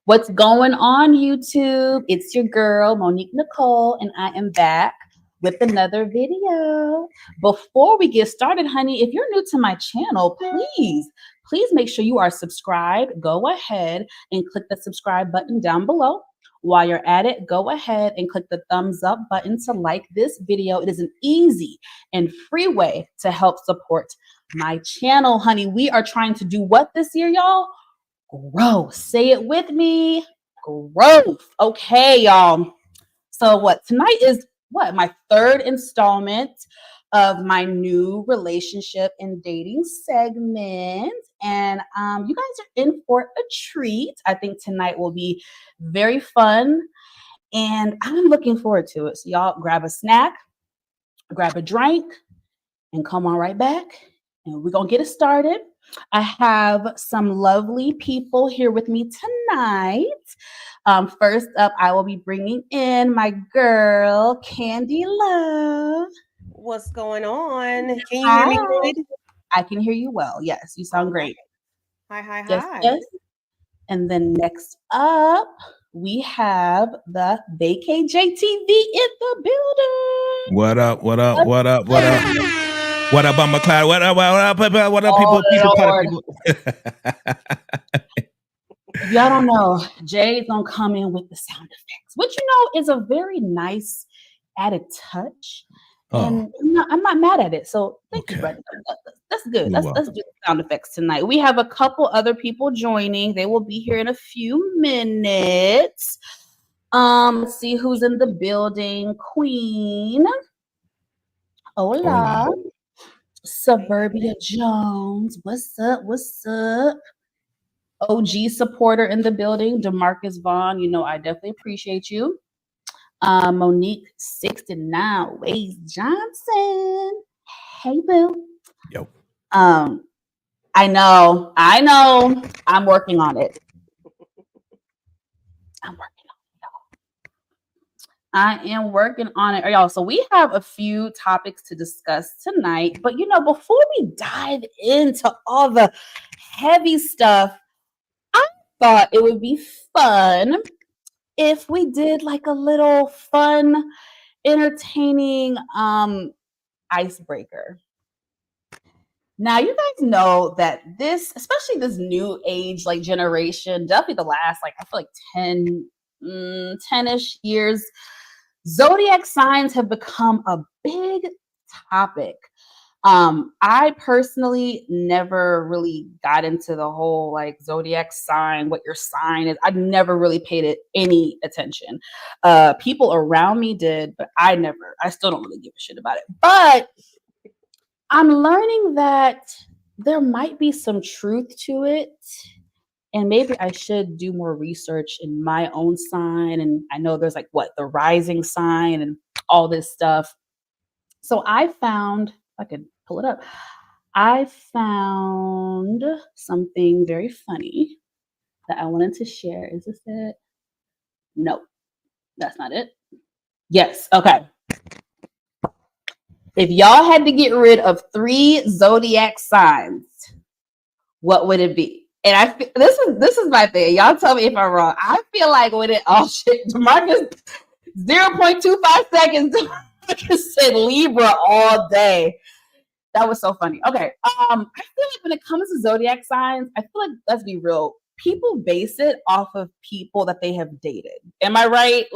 What's going on, YouTube? It's your girl, Monique Nicole, and I am back with another video. Before we get started, honey, if you're new to my channel, please make sure you are subscribed. Go ahead and click the subscribe button down below. While you're at it, go ahead and click the thumbs up button to like this video. It is an easy and free way to help support my channel, honey. We are trying to do what this year, y'all? Growth. Say it with me. Growth. Okay, y'all. So what tonight is my third installment of my new relationship and dating segment. And you guys are in for a treat. I think tonight will be very fun. And I'm looking forward to it. So y'all grab a snack, grab a drink, and come on right back. And we're going to get it started. I have some lovely people here with me tonight. First up, I will be bringing in my girl, Candy Love. What's going on? Can you Hi. hear me good? I can hear you well. Yes, you sound great. Hi. Yes. And then next up, we have the VKJTV in the building. What up? What up? What up? What up? What up, I'm McLeod? What up? What up, people? If y'all don't know, Jay's gonna come in with the sound effects, which is a very nice added touch. And I'm not mad at it. So thank you, brother. That's good. Let's do the sound effects tonight. We have a couple other people joining. They will be here in a few minutes. Let's see who's in the building. Queen. Hola. Suburbia Jones. What's up? OG supporter in the building. DeMarcus Vaughn. I definitely appreciate you. Monique 69 Ways Johnson. Hey, boo. Yo. I know. I'm working on it. I am working on it, y'all. So we have a few topics to discuss tonight. But, before we dive into all the heavy stuff, I thought it would be fun if we did like a little fun, entertaining icebreaker. Now, you guys know that especially this new age, like generation, definitely the last, I feel like 10-ish years, zodiac signs have become a big topic. I personally never really got into the whole zodiac sign, what your sign is. I never really paid it any attention. People around me did, but I still don't really give a shit about it. But I'm learning that there might be some truth to it. And maybe I should do more research in my own sign. And I know there's the rising sign and all this stuff. So I found, if I could pull it up, I found something very funny that I wanted to share. Is this it? No, that's not it. Yes. Okay. If y'all had to get rid of 3 zodiac signs, what would it be? And this is my thing. Y'all tell me if I'm wrong. I feel like when DeMarcus 0.25 seconds. Just said Libra all day. That was so funny. Okay. I feel like when it comes to zodiac signs, I feel like, let's be real, people base it off of people that they have dated. Am I right?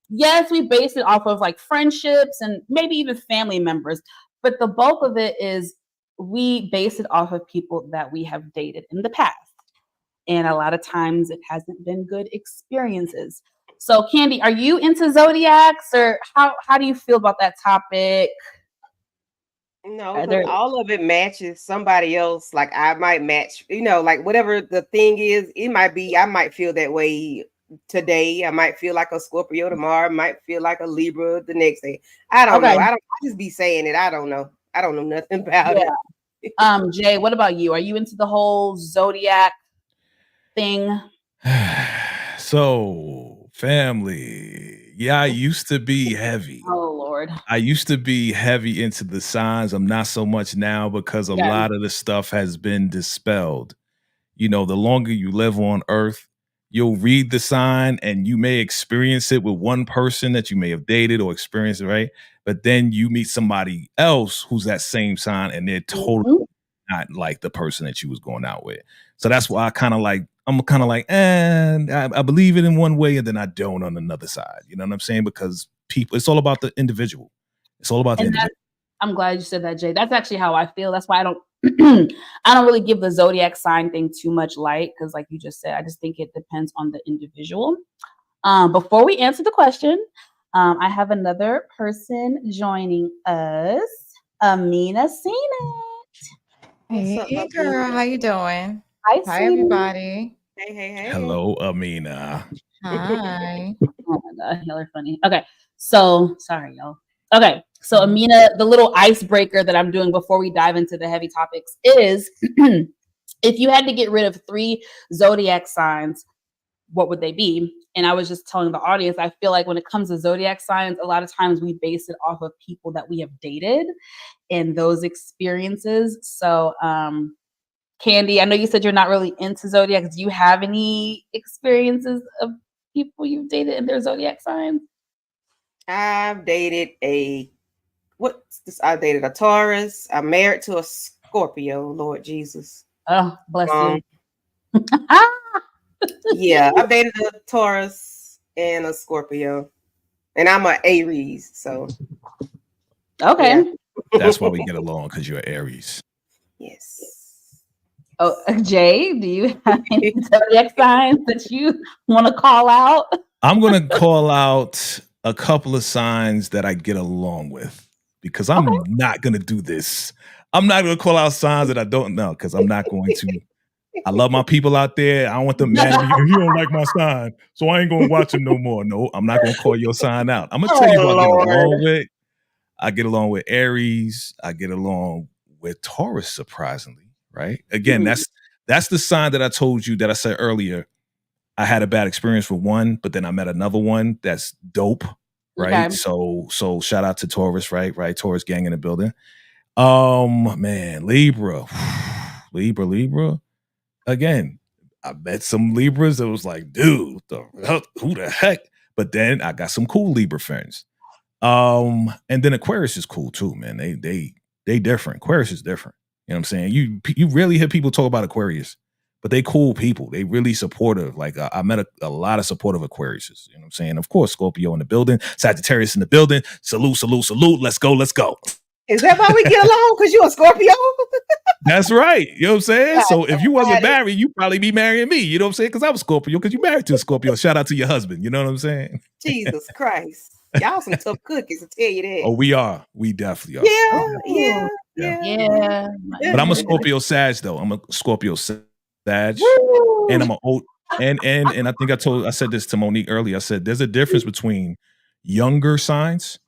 Yes, we base it off of friendships and maybe even family members, but the bulk of it is we base it off of people that we have dated in the past. And a lot of times it hasn't been good experiences. So, Candy, are you into zodiacs, or how do you feel about that topic? No, because all of it matches somebody else. I might match, whatever the thing is, it might be, I might feel that way today. I might feel like a Scorpio tomorrow. I might feel like a Libra the next day. I don't know. I just be saying it. I don't know. I don't know nothing about it. Jay, what about you? Are you into the whole zodiac thing? So, family. Yeah, I used to be heavy. Oh, Lord. I used to be heavy into the signs. I'm not so much now because a lot of the stuff has been dispelled. The longer you live on Earth, you'll read the sign and you may experience it with one person that you may have dated or experienced it, right? But then you meet somebody else who's that same sign and they're totally not like the person that you was going out with. So that's why I'm kind of like, I believe it in one way and then I don't on another side. You know what I'm saying? Because people, it's all about the individual. It's all about the individual. I'm glad you said that, Jay. That's actually how I feel. That's why I don't I don't really give the zodiac sign thing too much light because, like you just said, I just think it depends on the individual. Before we answer the question, I have another person joining us, Amina Seenet. Hey, girl, how you doing? Hi, everybody. Hey. Hello, Amina. Hi. Oh my God, y'all are funny. Okay, so sorry, y'all. Okay, so Amina, the little icebreaker that I'm doing before we dive into the heavy topics is if you had to get rid of 3 zodiac signs, what would they be? And I was just telling the audience, I feel like when it comes to zodiac signs, a lot of times we base it off of people that we have dated and those experiences. So, Candy, I know you said you're not really into zodiacs. Do you have any experiences of people you've dated and their zodiac signs? I've dated I dated a Taurus. I'm married to a Scorpio, Lord Jesus. Oh, bless you. Yeah, I've dated a Taurus and a Scorpio. And I'm an Aries, so okay. Yeah. That's why we get along, because you're Aries. Yes. Oh, Jay, do you have any zodiac signs that you want to call out? I'm going to call out a couple of signs that I get along with because I'm not going to do this. I'm not going to call out signs that I don't know because I'm not going to. I love my people out there. I don't want them mad at me. You don't like my sign, so I ain't going to watch them no more. No, I'm not going to call your sign out. I'm going to tell you who I get along with. I get along with Aries. I get along with Taurus, surprisingly, right? Again, that's the sign that I told you that I said earlier. I had a bad experience with one, but then I met another one that's dope, right? Okay. So shout out to Taurus, right? Taurus gang in the building. Man, Libra. Libra. Again, I met some Libras that was like, dude, who the heck? But then I got some cool Libra friends. And then Aquarius is cool too, man. They different. Aquarius is different. You know what I'm saying? You rarely hear people talk about Aquarius, but they cool people. They really supportive. Like I met a lot of supportive Aquariuses. You know what I'm saying? Of course, Scorpio in the building, Sagittarius in the building. Salute. Let's go. Is that why we get along? Because you're a Scorpio? That's right. You know what I'm saying? So if you wasn't married, you'd probably be marrying me. You know what I'm saying? Because I was Scorpio, because you married to a Scorpio. Shout out to your husband. You know what I'm saying? Jesus Christ. Y'all some tough cookies, I tell you that. Oh, we are. We definitely are. Yeah. But I'm a Scorpio Sag, though. I'm a Scorpio Sag. And I'm an old and I think I said this to Monique earlier. I said there's a difference between younger signs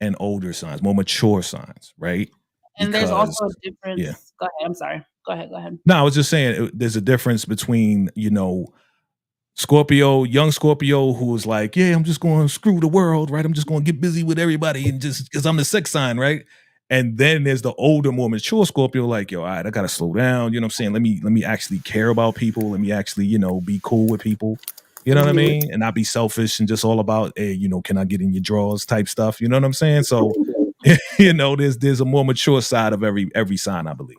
and older signs, more mature signs, right? And there's also a difference. Yeah. Go ahead. I'm sorry. Go ahead. No, I was just saying there's a difference between, Scorpio, young Scorpio, who was like, yeah, I'm just going to screw the world, right? I'm just going to get busy with everybody and just because I'm the sex sign, right? And then there's the older, more mature Scorpio, like, yo, all right, I got to slow down. You know what I'm saying? Let me actually care about people. Let me actually, be cool with people. You know what I mean? And not be selfish and just all about, hey, can I get in your drawers type stuff? You know what I'm saying? So, there's a more mature side of every sign, I believe.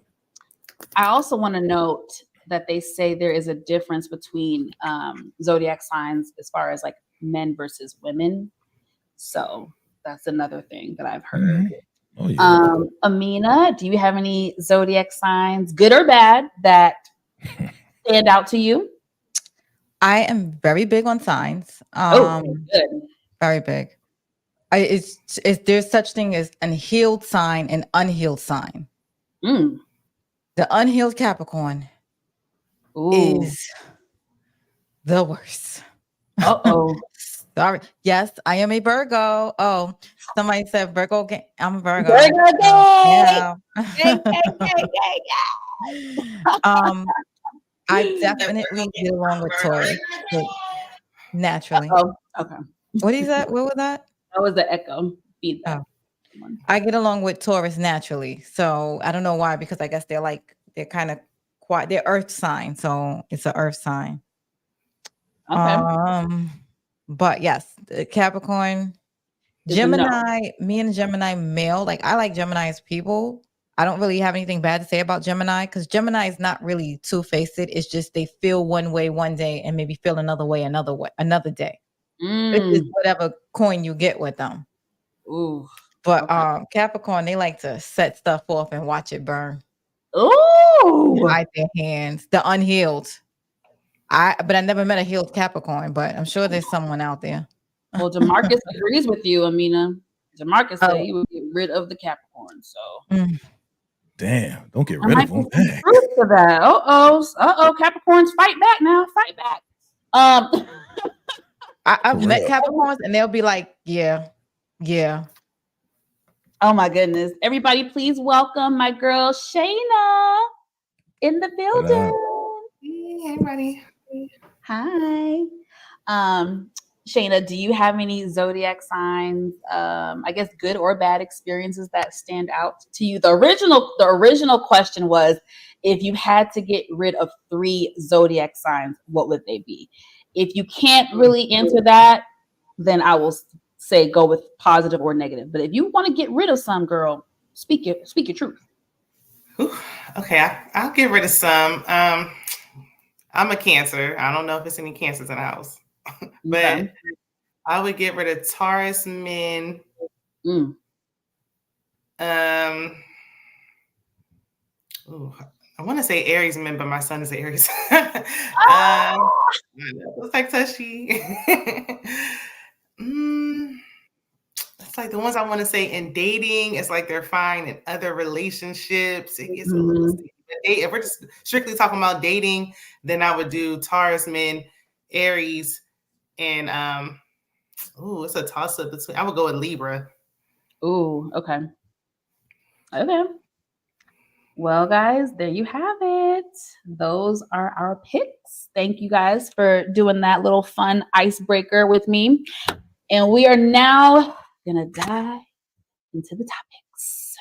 I also want to note that they say there is a difference between zodiac signs as far as like men versus women. So that's another thing that I've heard. Oh, yeah. Amina, do you have any zodiac signs, good or bad, that stand out to you? I am very big on signs. Good. Very big. There's such thing as an healed sign and unhealed sign. The unhealed Capricorn is the worst. Sorry. Yes, I am a Virgo. Oh, somebody said Virgo. I'm a Virgo. Virgo. Yeah. I definitely get along with Taurus naturally. Oh, okay. What is that? What was that? That was the echo feedback. Oh. I get along with Taurus naturally. So I don't know why, because I guess they're kind of quiet. They're earth sign. So it's an earth sign. Okay. But yes, the Capricorn, Gemini, me and Gemini male, like I like Gemini as people. I don't really have anything bad to say about Gemini because Gemini is not really two-faced. It's just they feel one way one day and maybe feel another way another day. It's just whatever coin you get with them. Ooh. But Capricorn, they like to set stuff off and watch it burn. Ooh. Hide their hands. The unhealed. But I never met a healed Capricorn, but I'm sure there's someone out there. Well, Demarcus agrees with you, Amina. Demarcus said he would get rid of the Capricorn. So damn, don't get rid of them. For that. Capricorns, fight back now. Fight back. I've met Capricorns and they'll be like, yeah. Oh my goodness. Everybody, please welcome my girl Shayna in the building. Hey, everybody. Hi. Shayna, do you have any zodiac signs, I guess good or bad experiences that stand out to you? The original question was, if you had to get rid of 3 zodiac signs, what would they be? If you can't really answer that, then I will say go with positive or negative. But if you want to get rid of some, girl, speak your truth. Okay, I'll get rid of some. I'm a Cancer. I don't know if there's any Cancers in the house. But I would get rid of Taurus men. I want to say Aries men, but my son is Aries. It's like touchy. It's like the ones I want to say in dating. It's like they're fine in other relationships. It gets a little sticky. If we're just strictly talking about dating, then I would do Taurus men, Aries, and it's a toss up between. I would go with Libra. Ooh, okay. Well, guys, there you have it. Those are our picks. Thank you guys for doing that little fun icebreaker with me. And we are now gonna dive into the topics.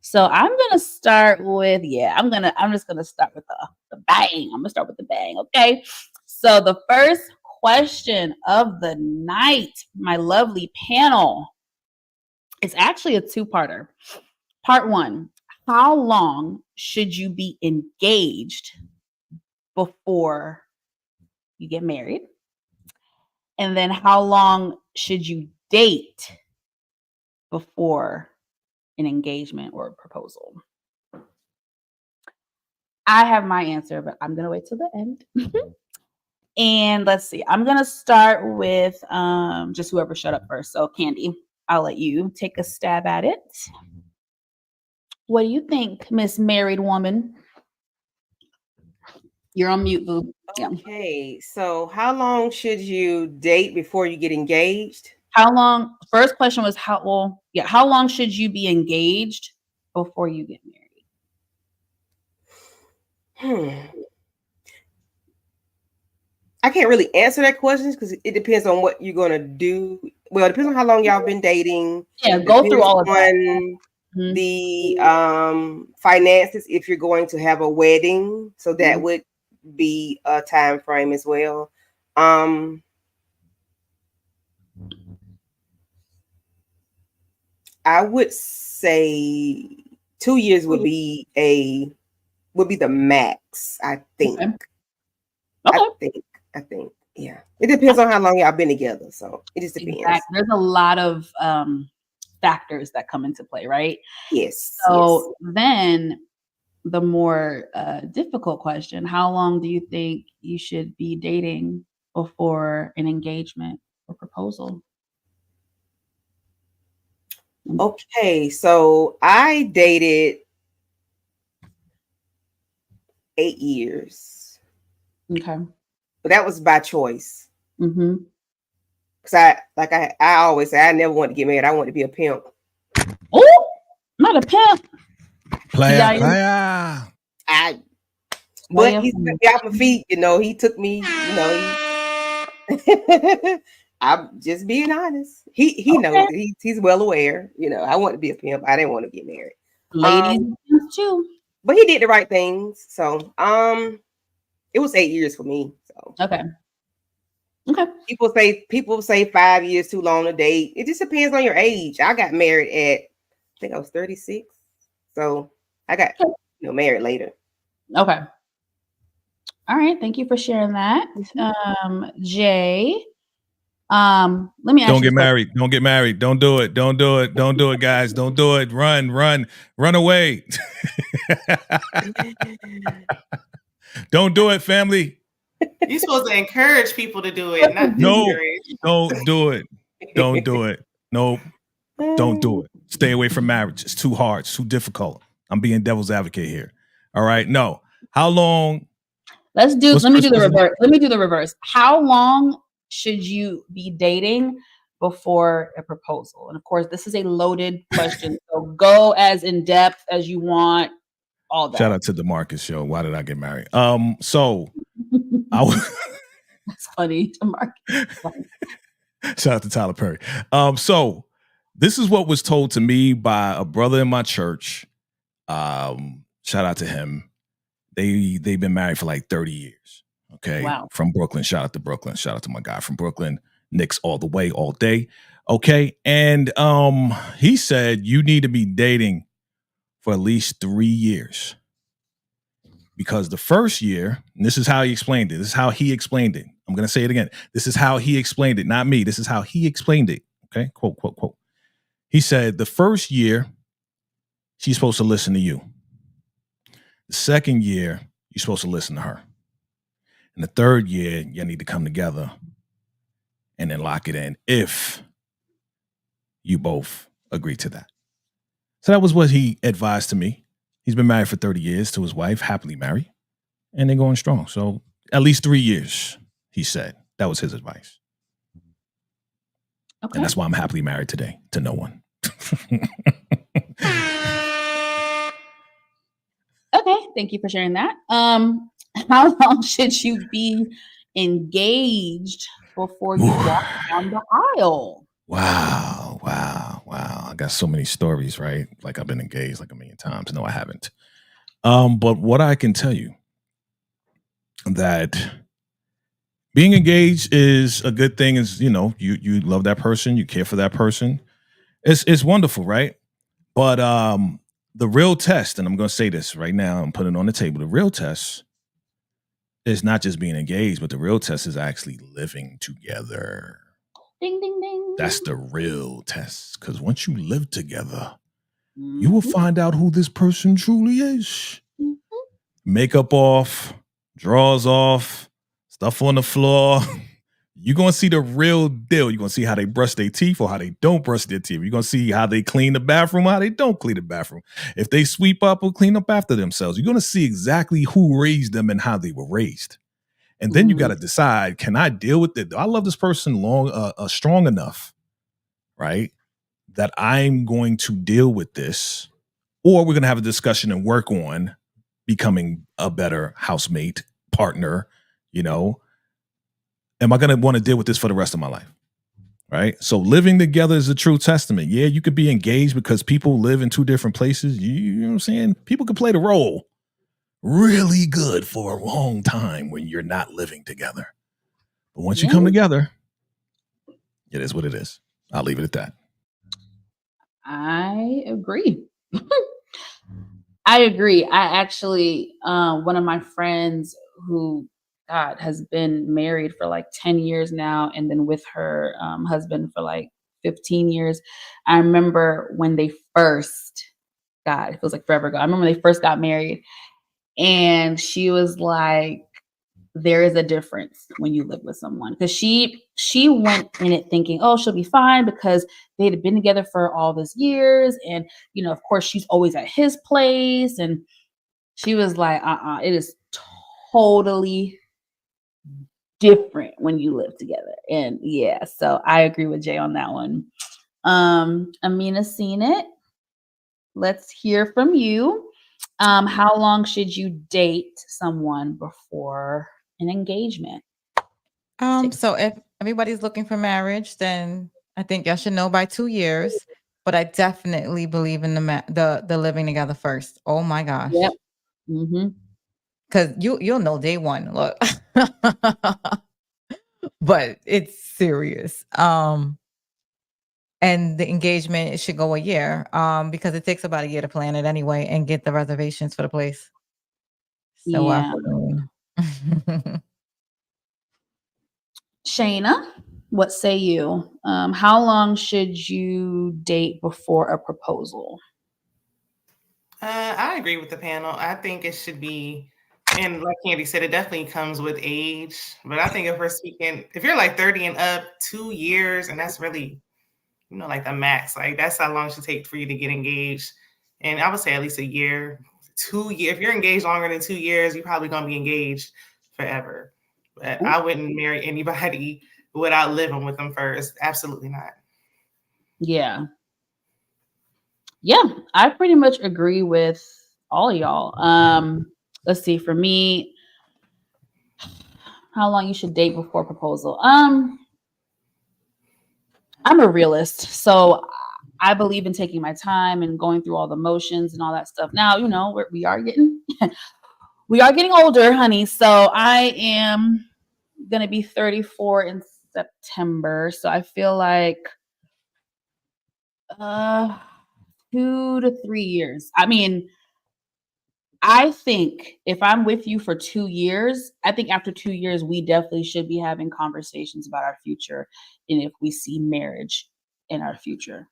So I'm gonna start with, I'm just gonna start with the bang. I'm gonna start with the bang, okay? So the first question of the night, my lovely panel, it's actually a 2-parter. Part 1, how long should you be engaged before you get married? And then how long should you date before an engagement or a proposal? I have my answer, but I'm going to wait till the end. And let's see. I'm going to start with just whoever shut up first. So Candy, I'll let you take a stab at it. What do you think, Miss Married Woman? You're on mute, boo. Okay, so how long should date before you get engaged? How long? First question was how long should you be engaged before you get married? I can't really answer that question because it depends on what you're gonna do. Well, it depends on how long y'all been dating. Yeah, go through all of that. The finances, if you're going to have a wedding, so that would be a time frame as well. I would say 2 years would be the max, I think. Okay. I think. Yeah. It depends on how long y'all been together. So it just depends. Exactly. There's a lot of factors that come into play, right? Yes. So then the more difficult question, how long do you think you should be dating before an engagement or proposal? Okay, so I dated 8 years. Okay. But that was by choice. Mm-hmm. Because I always say I never wanted to get married. I wanted to be a pimp. Oh, not a pimp. Player. But he took me off my feet, he took me, I'm just being honest. He knows it. He's well aware. I want to be a pimp. I didn't want to get married. Ladies too. But he did the right things. So it was 8 years for me. So okay. Okay. People say 5 years too long to date. It just depends on your age. I got married at, I think I was 36. So I got married later. Okay. All right. Thank you for sharing that. Jay. Let me ask you. Don't get married. Don't get married. Don't do it. Don't do it. Don't do it, guys. Don't do it. Run away. Don't do it, family. You're supposed to encourage people to do it, not discourage. Don't do it. Don't do it. Nope. Don't do it. Stay away from marriage. It's too hard. It's too difficult. I'm being devil's advocate here. All right. No. How long? Let me do the reverse. Let me do the reverse. How long should you be dating before a proposal? And of course, this is a loaded question. So go as in depth as you want. All that. Shout out to the Marcus show. Why did I get married? So that's funny to Marcus. Shout out to Tyler Perry. So this is what was told to me by a brother in my church. Shout out to him. They've been married for like 30 years. Okay. Wow. From Brooklyn. Shout out to Brooklyn. Shout out to my guy from Brooklyn. Knicks all the way, all day. Okay. And he said you need to be dating for at least 3 years. Because the first year, and this is how he explained it. This is how he explained it. I'm going to say it again. This is how he explained it, not me. This is how he explained it. Okay. Quote, quote, quote. He said the first year, she's supposed to listen to you. The second year, you're supposed to listen to her. And the third year, you need to come together and then lock it in if you both agree to that. So that was what he advised to me. He's been married for 30 years to his wife, happily married, and they're going strong. So at least 3 years, he said. That was his advice. Okay. And that's why I'm happily married today to no one. Okay, thank you for sharing that. How long should you be engaged before you walk down the aisle? Wow. I got so many stories, right? Like I've been engaged like a million times. No, I haven't. But what I can tell you that being engaged is a good thing is, you love that person, you care for that person. It's wonderful, right? But the real test, and I'm going to say this right now, I'm putting it on the table. The real test is not just being engaged, but the real test is actually living together. Ding, ding, ding. That's the real test. Because once you live together, you will find out who this person truly is. Makeup off, drawers off, stuff on the floor. You're going to see the real deal. You're going to see how they brush their teeth or how they don't brush their teeth. You're going to see how they clean the bathroom or how they don't clean the bathroom. If they sweep up or clean up after themselves, you're going to see exactly who raised them and how they were raised. And then you got to decide, can I deal with it? Do I love this person strong enough, right, that I'm going to deal with this? Or we're going to have a discussion and work on becoming a better housemate, partner, Am I going to want to deal with this for the rest of my life? Right? So living together is a true testament. Yeah, you could be engaged because people live in two different places. You know what I'm saying? People could play the role really good for a long time when you're not living together. But once you come together, it is what it is. I'll leave it at that. I agree. I agree. I actually, one of my friends who has been married for like 10 years now, and then with her husband for like 15 years. I remember when they first it feels like forever ago. I remember when they first got married, and she was like, there is a difference when you live with someone, because she went in it thinking, oh, she'll be fine because they had been together for all these years, and of course she's always at his place, and she was like, it is totally different when you live together. And so I agree with Jay on that one. Amina's seen it. Let's hear from you. How long should you date someone before an engagement? So if everybody's looking for marriage, then I think y'all should know by 2 years. But I definitely believe in the living together first. Oh my gosh. Yep. Mm-hmm. Because you'll know day one. Look. but it's serious. And the engagement should go a year, because it takes about a year to plan it anyway and get the reservations for the place. So Yeah. Shayna, what say you? How long should you date before a proposal? I agree with the panel. I think it should be, and like Candy said, it definitely comes with age. But I think if we're speaking, if you're like 30 and up, 2 years, and that's really, like the max. Like that's how long it should take for you to get engaged. And I would say at least a year, 2 years. If you're engaged longer than 2 years, you're probably gonna be engaged forever. But I wouldn't marry anybody without living with them first. Absolutely not. Yeah. Yeah, I pretty much agree with all of y'all. Let's see, for me, how long you should date before proposal? I'm a realist, so I believe in taking my time and going through all the motions and all that stuff. Now, we are getting older, honey. So I am gonna be 34 in September. So I feel like 2 to 3 years. I mean, I think if I'm with you for 2 years, I think after 2 years, we definitely should be having conversations about our future and if we see marriage in our future.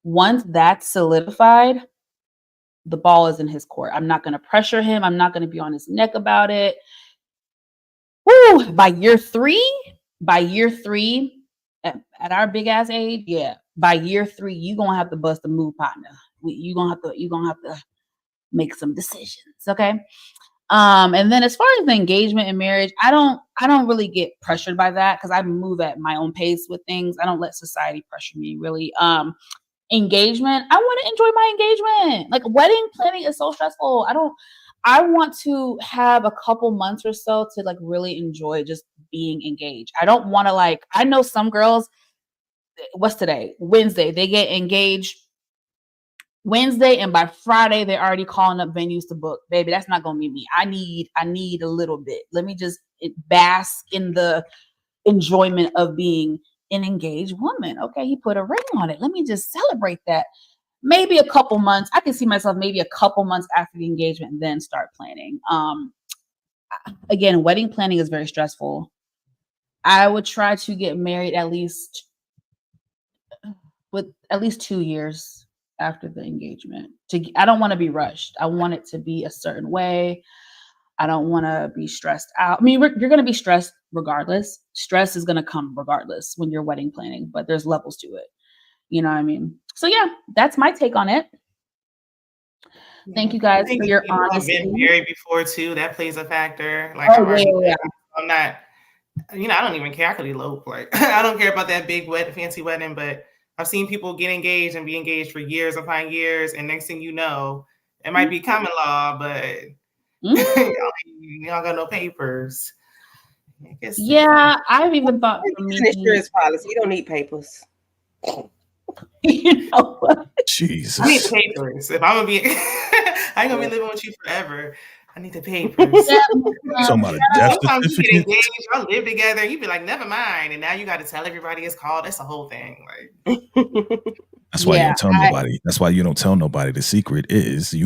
Once that's solidified, the ball is in his court. I'm not going to pressure him. I'm not going to be on his neck about it. Woo! By year three, at our big ass age, yeah. By year 3, you're gonna have to bust a move, partner. You're gonna have to make some decisions, okay? And then as far as the engagement and marriage, I don't really get pressured by that because I move at my own pace with things. I don't let society pressure me really. Engagement, I want to enjoy my engagement. Like wedding planning is so stressful. I want to have a couple months or so to like really enjoy just being engaged. I don't want to I know some girls, what's today? Wednesday. They get engaged Wednesday, and by Friday they're already calling up venues to book. Baby, that's not gonna be me. I need a little bit. Let me just bask in the enjoyment of being an engaged woman. Okay, he put a ring on it. Let me just celebrate that. Maybe a couple months. I can see myself maybe a couple months after the engagement and then start planning. Again, wedding planning is very stressful. I would try to get married with at least 2 years after the engagement. I don't want to be rushed. I want it to be a certain way. I don't want to be stressed out. I mean, you're going to be stressed regardless. Stress is going to come regardless when you're wedding planning, but there's levels to it. You know what I mean? So yeah, that's my take on it. Thank you guys for your honesty. I've been married before too. That plays a factor. Yeah. I'm not, I don't even care. I could elope. I don't care about that big fancy wedding, but I've seen people get engaged and be engaged for years upon years. And next thing you know, it might be common law, but y'all got no papers. Yeah, I've even thought for me, insurance policy. You don't need papers. You know what? Jesus. I need papers. If I'm gonna be, I ain't gonna be living with you forever. I need the papers. Somebody death sometimes you get engaged, y'all live together, you be like, never mind. And now you got to tell everybody it's called. That's the whole thing. That's why you don't tell nobody. That's why you don't tell nobody. The secret is if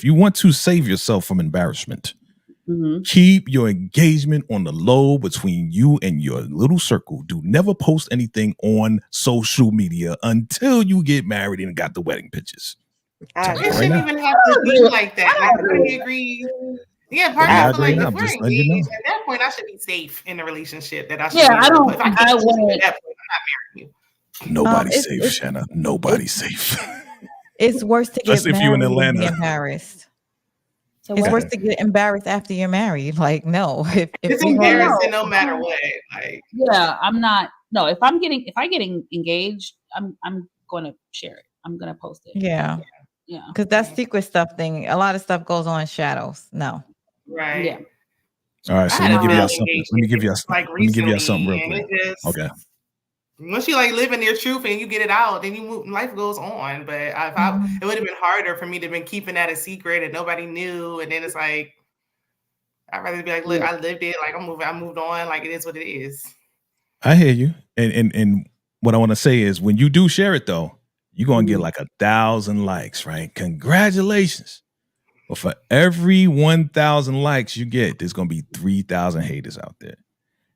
you want to save yourself from embarrassment, keep your engagement on the low between you and your little circle. Do never post anything on social media until you get married and got the wedding pictures. It shouldn't even have to be like that. I agree. Yeah, part of it, if we're engaged, at that point, I should be safe in the relationship that I should be. I don't. If I wouldn't. At that point, I'm not marrying you. Nobody's safe, Shanna. Nobody's safe. It's worse to get if you in Atlanta. Be embarrassed. So it's worse to get embarrassed after you're married. No, it's embarrassing no matter what. I'm not. No, if I get engaged, I'm going to share it. I'm going to post it. Yeah. Because that secret stuff thing, a lot of stuff goes on in shadows. No. Right. Yeah. All right. So let me give y'all something. Let me give y'all something real quick. Okay. Once you live in your truth and you get it out, then you move. Life goes on. But it would have been harder for me to have been keeping that a secret and nobody knew. And then it's I'd rather be look, I lived it. I moved on. It is what it is. I hear you. And what I want to say is when you do share it though, you're gonna get like 1,000 likes, right? Congratulations. But for every 1,000 likes you get, there's gonna be 3,000 haters out there.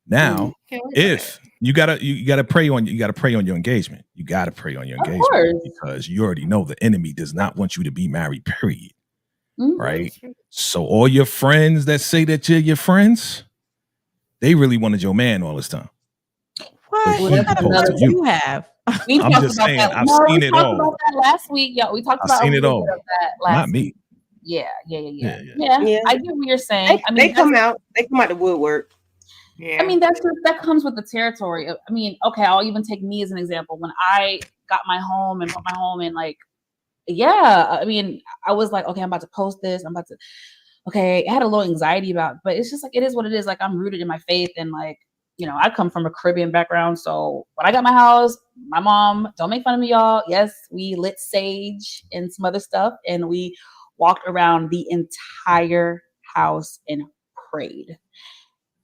Now, if you gotta pray on your engagement. You gotta pray on your engagement because you already know the enemy does not want you to be married, period. Right? So all your friends that say that you're your friends, they really wanted your man all this time. What kind of friends you have? I'm just saying, I've seen it all. We talked about that last week, y'all. We talked about I've seen it all. Not me. Yeah. I get what you're saying. They come out the woodwork. Yeah. I mean, that comes with the territory. I mean, okay, I'll even take me as an example. When I got my home and put my home in, like, yeah, I mean, I was like, okay, I'm about to post this. Okay, I had a little anxiety about it, but it's just like, it is what it is. Like, I'm rooted in my faith and like, you know, I come from a Caribbean background. So when I got my house, my mom, don't make fun of me, y'all. Yes, we lit sage and some other stuff. And we walked around the entire house and prayed.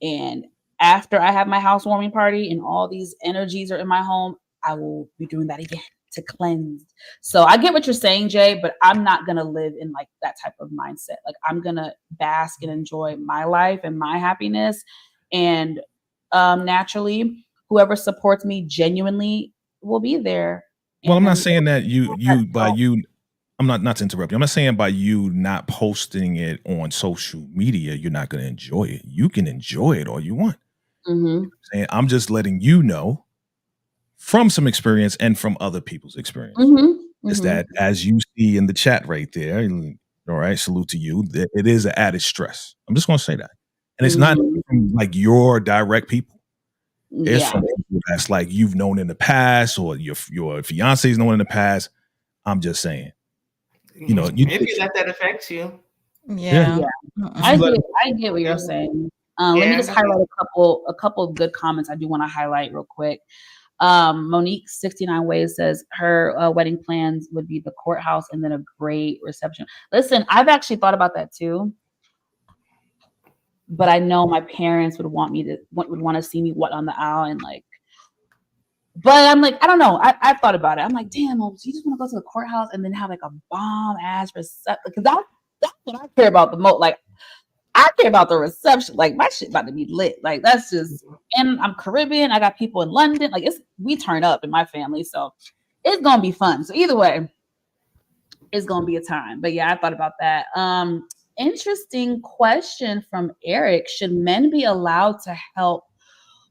And after I have my housewarming party and all these energies are in my home, I will be doing that again to cleanse. So I get what you're saying, Jay, but I'm not going to live in like that type of mindset. Like I'm going to bask and enjoy my life and my happiness. And naturally, whoever supports me genuinely will be there. Well, I'm not saying that I'm not to interrupt you. I'm not saying by you not posting it on social media, you're not going to enjoy it. You can enjoy it all you want. Mm-hmm. I'm just letting you know from some experience and from other people's experience. Is that as you see in the chat right there, all right, salute to you, it is an added stress. I'm just going to say that. And it's not from like your direct people. It's from people that's like you've known in the past or your fiance's known in the past. I'm just saying. You know, if you let that affect you. Yeah. I get what you're saying. Let me just highlight a couple of good comments I do want to highlight real quick. Monique 69 Ways says her wedding plans would be the courthouse and then a great reception. Listen, I've actually thought about that too. But I know my parents would want to see me on the aisle and like. But I'm like, I don't know. I thought about it. I'm like, damn, you just want to go to the courthouse and then have like a bomb ass reception? Because that's what I care about the most. Like, I care about the reception. Like, my shit about to be lit. Like, that's just. And I'm Caribbean. I got people in London. Like, we turn up in my family, so it's gonna be fun. So either way, it's gonna be a time. But yeah, I thought about that. Interesting question from Eric. Should men be allowed to help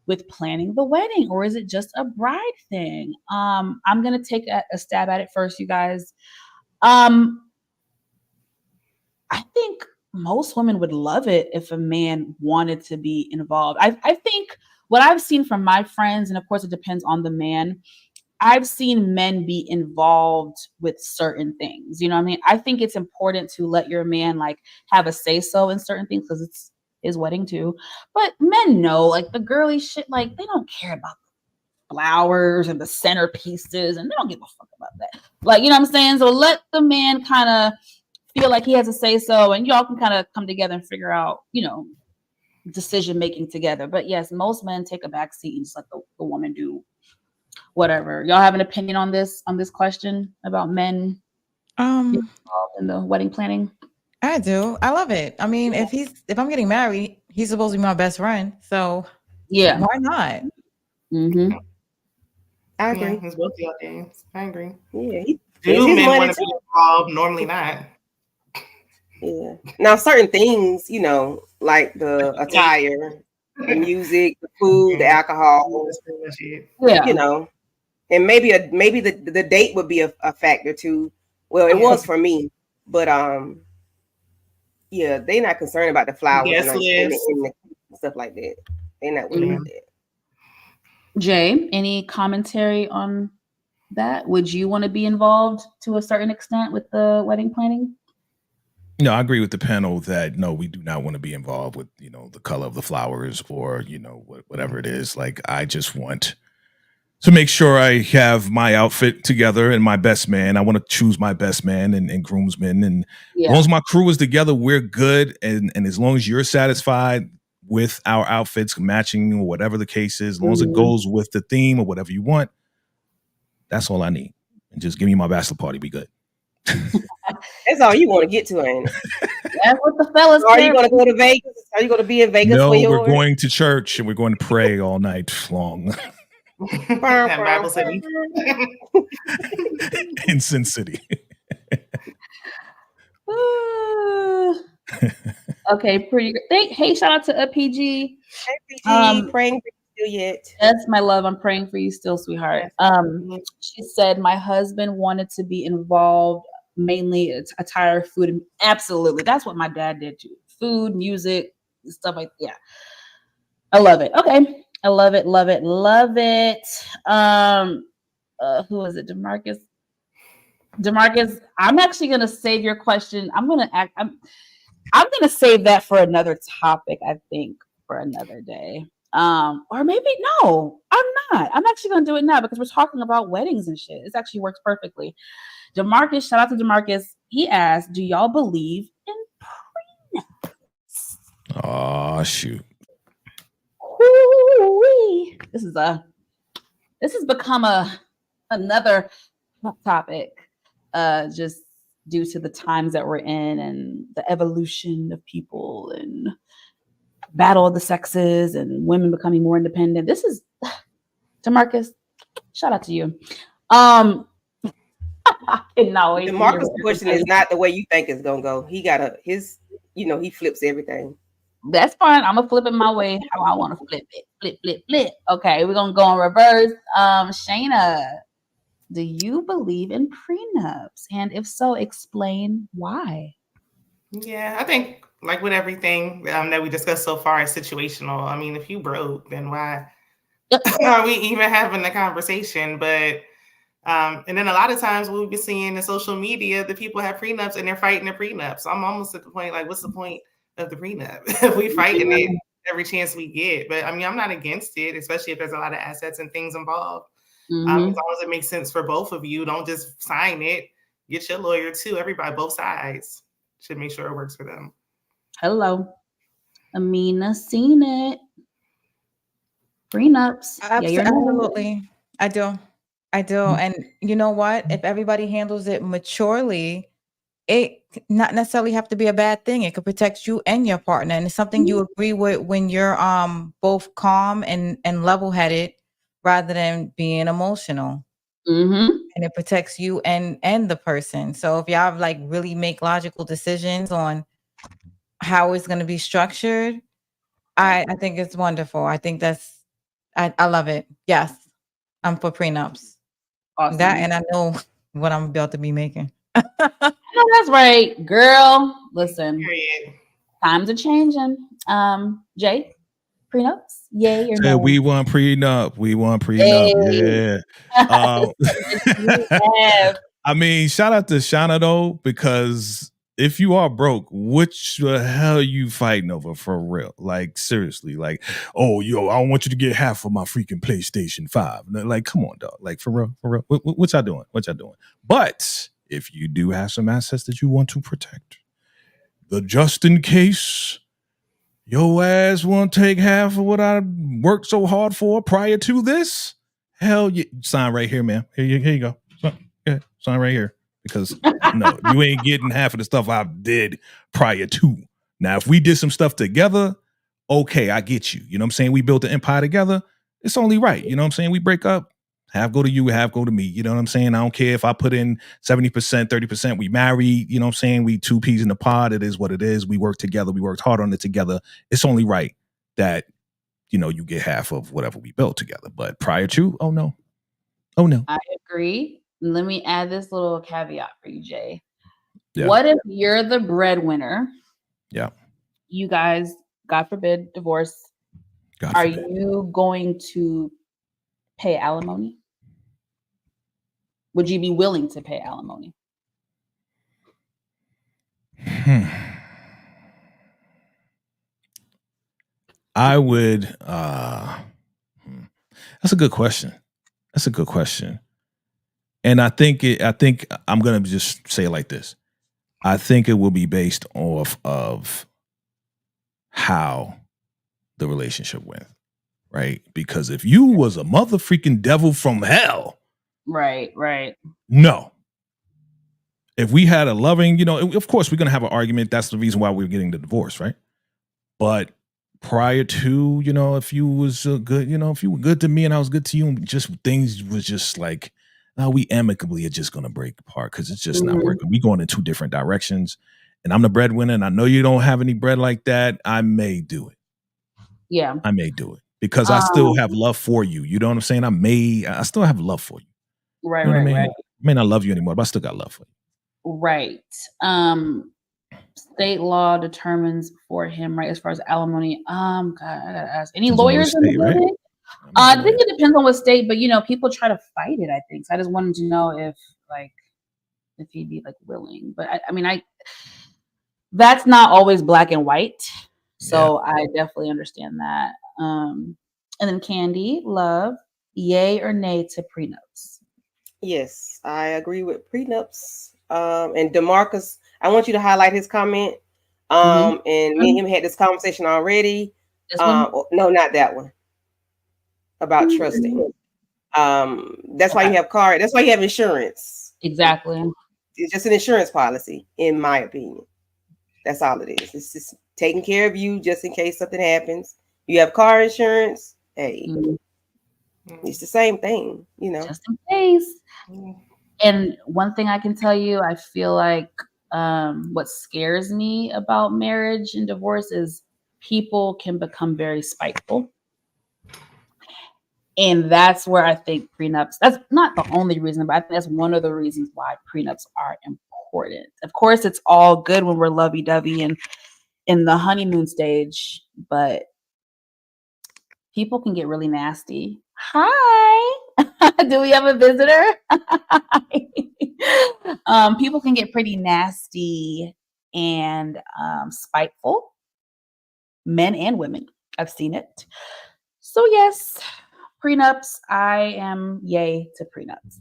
with planning the wedding, or is it just a bride thing? I'm going to take a stab at it first, you guys. I think most women would love it if a man wanted to be involved. I think what I've seen from my friends, and of course it depends on the man, I've seen men be involved with certain things. You know what I mean? I think it's important to let your man like have a say so in certain things because it's his wedding too. But men know like the girly shit, like they don't care about the flowers and the centerpieces and they don't give a fuck about that. Like, you know what I'm saying? So let the man kind of feel like he has a say so and y'all can kind of come together and figure out, you know, decision making together. But yes, most men take a back seat and just let the woman do whatever. Y'all have an opinion on this question about men involved in the wedding planning? I do. I love it. I mean, if I'm getting married, he's supposed to be my best friend. So yeah, why not? Mm-hmm. I agree. It's both y'all things. I agree. Yeah. Do men want to be involved? Normally not. Yeah. Now certain things, you know, like the attire, the music, the food, the alcohol, you know, and maybe the date would be a factor too. Well, it was for me, but yeah, they're not concerned about the flowers and stuff like that. They're not worried about that. Jay, any commentary on that? Would you want to be involved to a certain extent with the wedding planning? No, I agree with the panel that no, we do not want to be involved with, you know, the color of the flowers or, you know, whatever it is. Like, I just want to make sure I have my outfit together and my best man. I want to choose my best man and groomsmen. And as long as my crew is together, we're good. And as long as you're satisfied, with our outfits matching or whatever the case is, as long as it goes with the theme or whatever you want, that's all I need. And just give me my bachelor party, be good. That's all you want to get to, ain't it? That's what the fellas. Are you going to go to Vegas? Are you going to be in Vegas? No, for yours? we're going to church and we're going to pray all night long. Bible City. In Sin City. Okay, pretty good. Hey, shout out to PG. Hey, PG, praying for you still yet. That's my love. I'm praying for you still, sweetheart. She said my husband wanted to be involved mainly attire, food. Absolutely. That's what my dad did too. Food, music, stuff like that. Yeah. I love it. Okay. I love it. Love it. Love it. Who is it? DeMarcus, I'm actually going to save your question. I'm going to save that for another topic, I think, for another day. Or maybe no, I'm not. I'm actually going to do it now because we're talking about weddings and shit. It actually works perfectly. DeMarcus, shout out to DeMarcus. He asked, do y'all believe in prenups? Oh, shoot. Ooh-wee. This has become another topic, just due to the times that we're in and the evolution of people and battle of the sexes and women becoming more independent. This is DeMarcus. Shout out to you. DeMarcus' question is not the way you think it's gonna go. He he flips everything. That's fine. I'm gonna flip it my way how I want to flip it. Flip, flip, flip. Okay, we're gonna go in reverse. Shayna, do you believe in prenups? And if so, explain why. Yeah, I think like with everything that we discussed so far, it's situational. I mean, if you broke, then why are we even having the conversation? But and then a lot of times we'll be seeing in social media that people have prenups and they're fighting the prenups. So I'm almost at the point like, what's the point of the prenup? We fighting it every chance we get. But I mean, I'm not against it, especially if there's a lot of assets and things involved. As long as it makes sense for both of you, don't just sign it. Get your lawyer too. Everybody, both sides should make sure it works for them. Hello, Amina, seen it. Prenups. Absolutely, I do. And you know what? If everybody handles it maturely, it not necessarily have to be a bad thing. It could protect you and your partner, and it's something you agree with when you're both calm and level-headed rather than being emotional. And it protects you and the person. So if y'all like really make logical decisions on how it's going to be structured, I think it's wonderful. I think I love it. Yes, I'm for prenups. Awesome. That, and I know what I'm about to be making. That's right, girl. Listen, times are changing. Jay, prenups? Yay or no? We want prenup. We want prenup. Yeah. I mean, shout out to Shauna though, because if you are broke, which the hell you fighting over for real? Like seriously, like, oh, yo, I don't want you to get half of my freaking PlayStation 5. Like, come on, dog. Like for real. What y'all doing? But if you do have some assets that you want to protect, just in case your ass won't take half of what I worked so hard for prior to this, hell yeah, sign right here, man. Here you go. Sign right here. Because no, you ain't getting half of the stuff I did prior to. Now, if we did some stuff together, okay, I get you. You know what I'm saying? We built the empire together. It's only right. You know what I'm saying? We break up, half go to you, half go to me. You know what I'm saying? I don't care if I put in 70%, 30%, we married. You know what I'm saying? We two peas in the pod. It is what it is. We work together. We worked hard on it together. It's only right that, you get half of whatever we built together. But prior to, oh no. I agree. Let me add this little caveat for you, Jay. Yeah. What if you're the breadwinner? Yeah. You guys, God forbid, divorce. God Are forbid. you going to pay alimony? Would you be willing to pay alimony? I would. That's a good question. And I think I'm going to just say it like this. I think it will be based off of how the relationship with, right? Because if you was a mother freaking devil from hell, right. No. If we had a loving, of course we're going to have an argument. That's the reason why we're getting the divorce, right? But prior to, if you was good, if you were good to me and I was good to you, and just things was just like, we amicably are just going to break apart because it's just not working. We going in two different directions, and I'm the breadwinner, and I know you don't have any bread like that. I may do it. Yeah, I may do it because I still have love for you. You know what I'm saying? I still have love for you. Right, you know what I mean? right. I may not love you anymore, but I still got love for you. Right. State law determines for him, right, as far as alimony. God, I gotta ask. Any lawyers in the building? Right? I think it depends on what state, but people try to fight it, I think. So I just wanted to know if he'd be willing. But I that's not always black and white. So I definitely understand that. And then Candy, love, yay or nay to prenups? Yes, I agree with prenups. And DeMarcus, I want you to highlight his comment. And me and him had this conversation already. No, not that one. About trusting. That's why you have car. That's why you have insurance. Exactly. It's just an insurance policy, in my opinion. That's all it is. It's just taking care of you just in case something happens. You have car insurance. Hey, it's the same thing, Just in case. And one thing I can tell you, I feel like what scares me about marriage and divorce is people can become very spiteful. And that's where I think prenups, that's not the only reason, but I think that's one of the reasons why prenups are important. Of course, it's all good when we're lovey-dovey and in the honeymoon stage, but people can get really nasty. Hi. Do we have a visitor? People can get pretty nasty and spiteful, men and women. I've seen it. So yes, prenups. I am yay to prenups.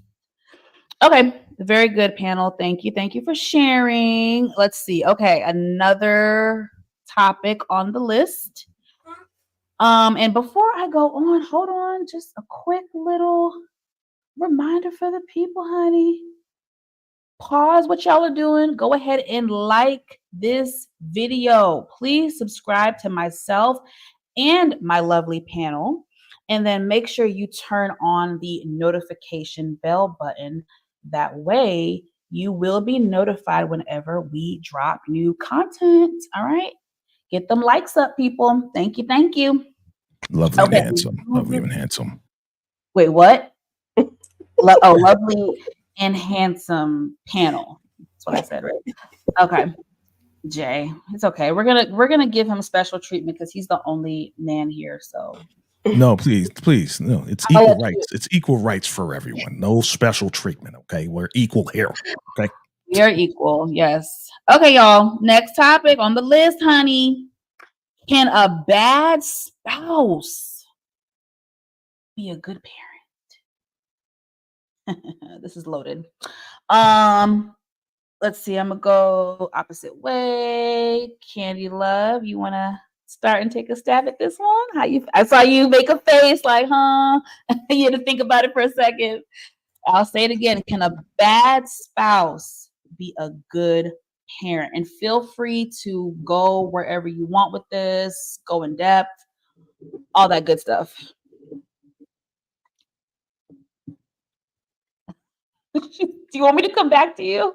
Okay, very good panel. Thank you. Thank you for sharing. Let's see. Okay, another topic on the list. And before I go on, hold on, just a quick little reminder for the people, honey. Pause what y'all are doing. Go ahead and like this video. Please subscribe to myself and my lovely panel. And then make sure you turn on the notification bell button. That way you will be notified whenever we drop new content. All right. Get them likes up, people. Thank you. Thank you. Lovely and handsome. Lovely and handsome. Wait, what? Lovely and handsome panel. That's what I said, right? Okay. Jay, it's okay. We're gonna give him special treatment because he's the only man here. So no, please, no. It's equal rights. It's equal rights for everyone. No special treatment. Okay, we're equal here. Okay, we are equal. Yes. Okay, y'all. Next topic on the list, honey. Can a bad spouse be a good parent? This is loaded. Let's see. I'm gonna go opposite way. Candy Love, you wanna start and take a stab at this one? I saw you make a face like, huh? You had to think about it for a second. I'll say it again. Can a bad spouse be a good parent? And feel free to go wherever you want with this, go in depth, all that good stuff. Do you want me to come back to you?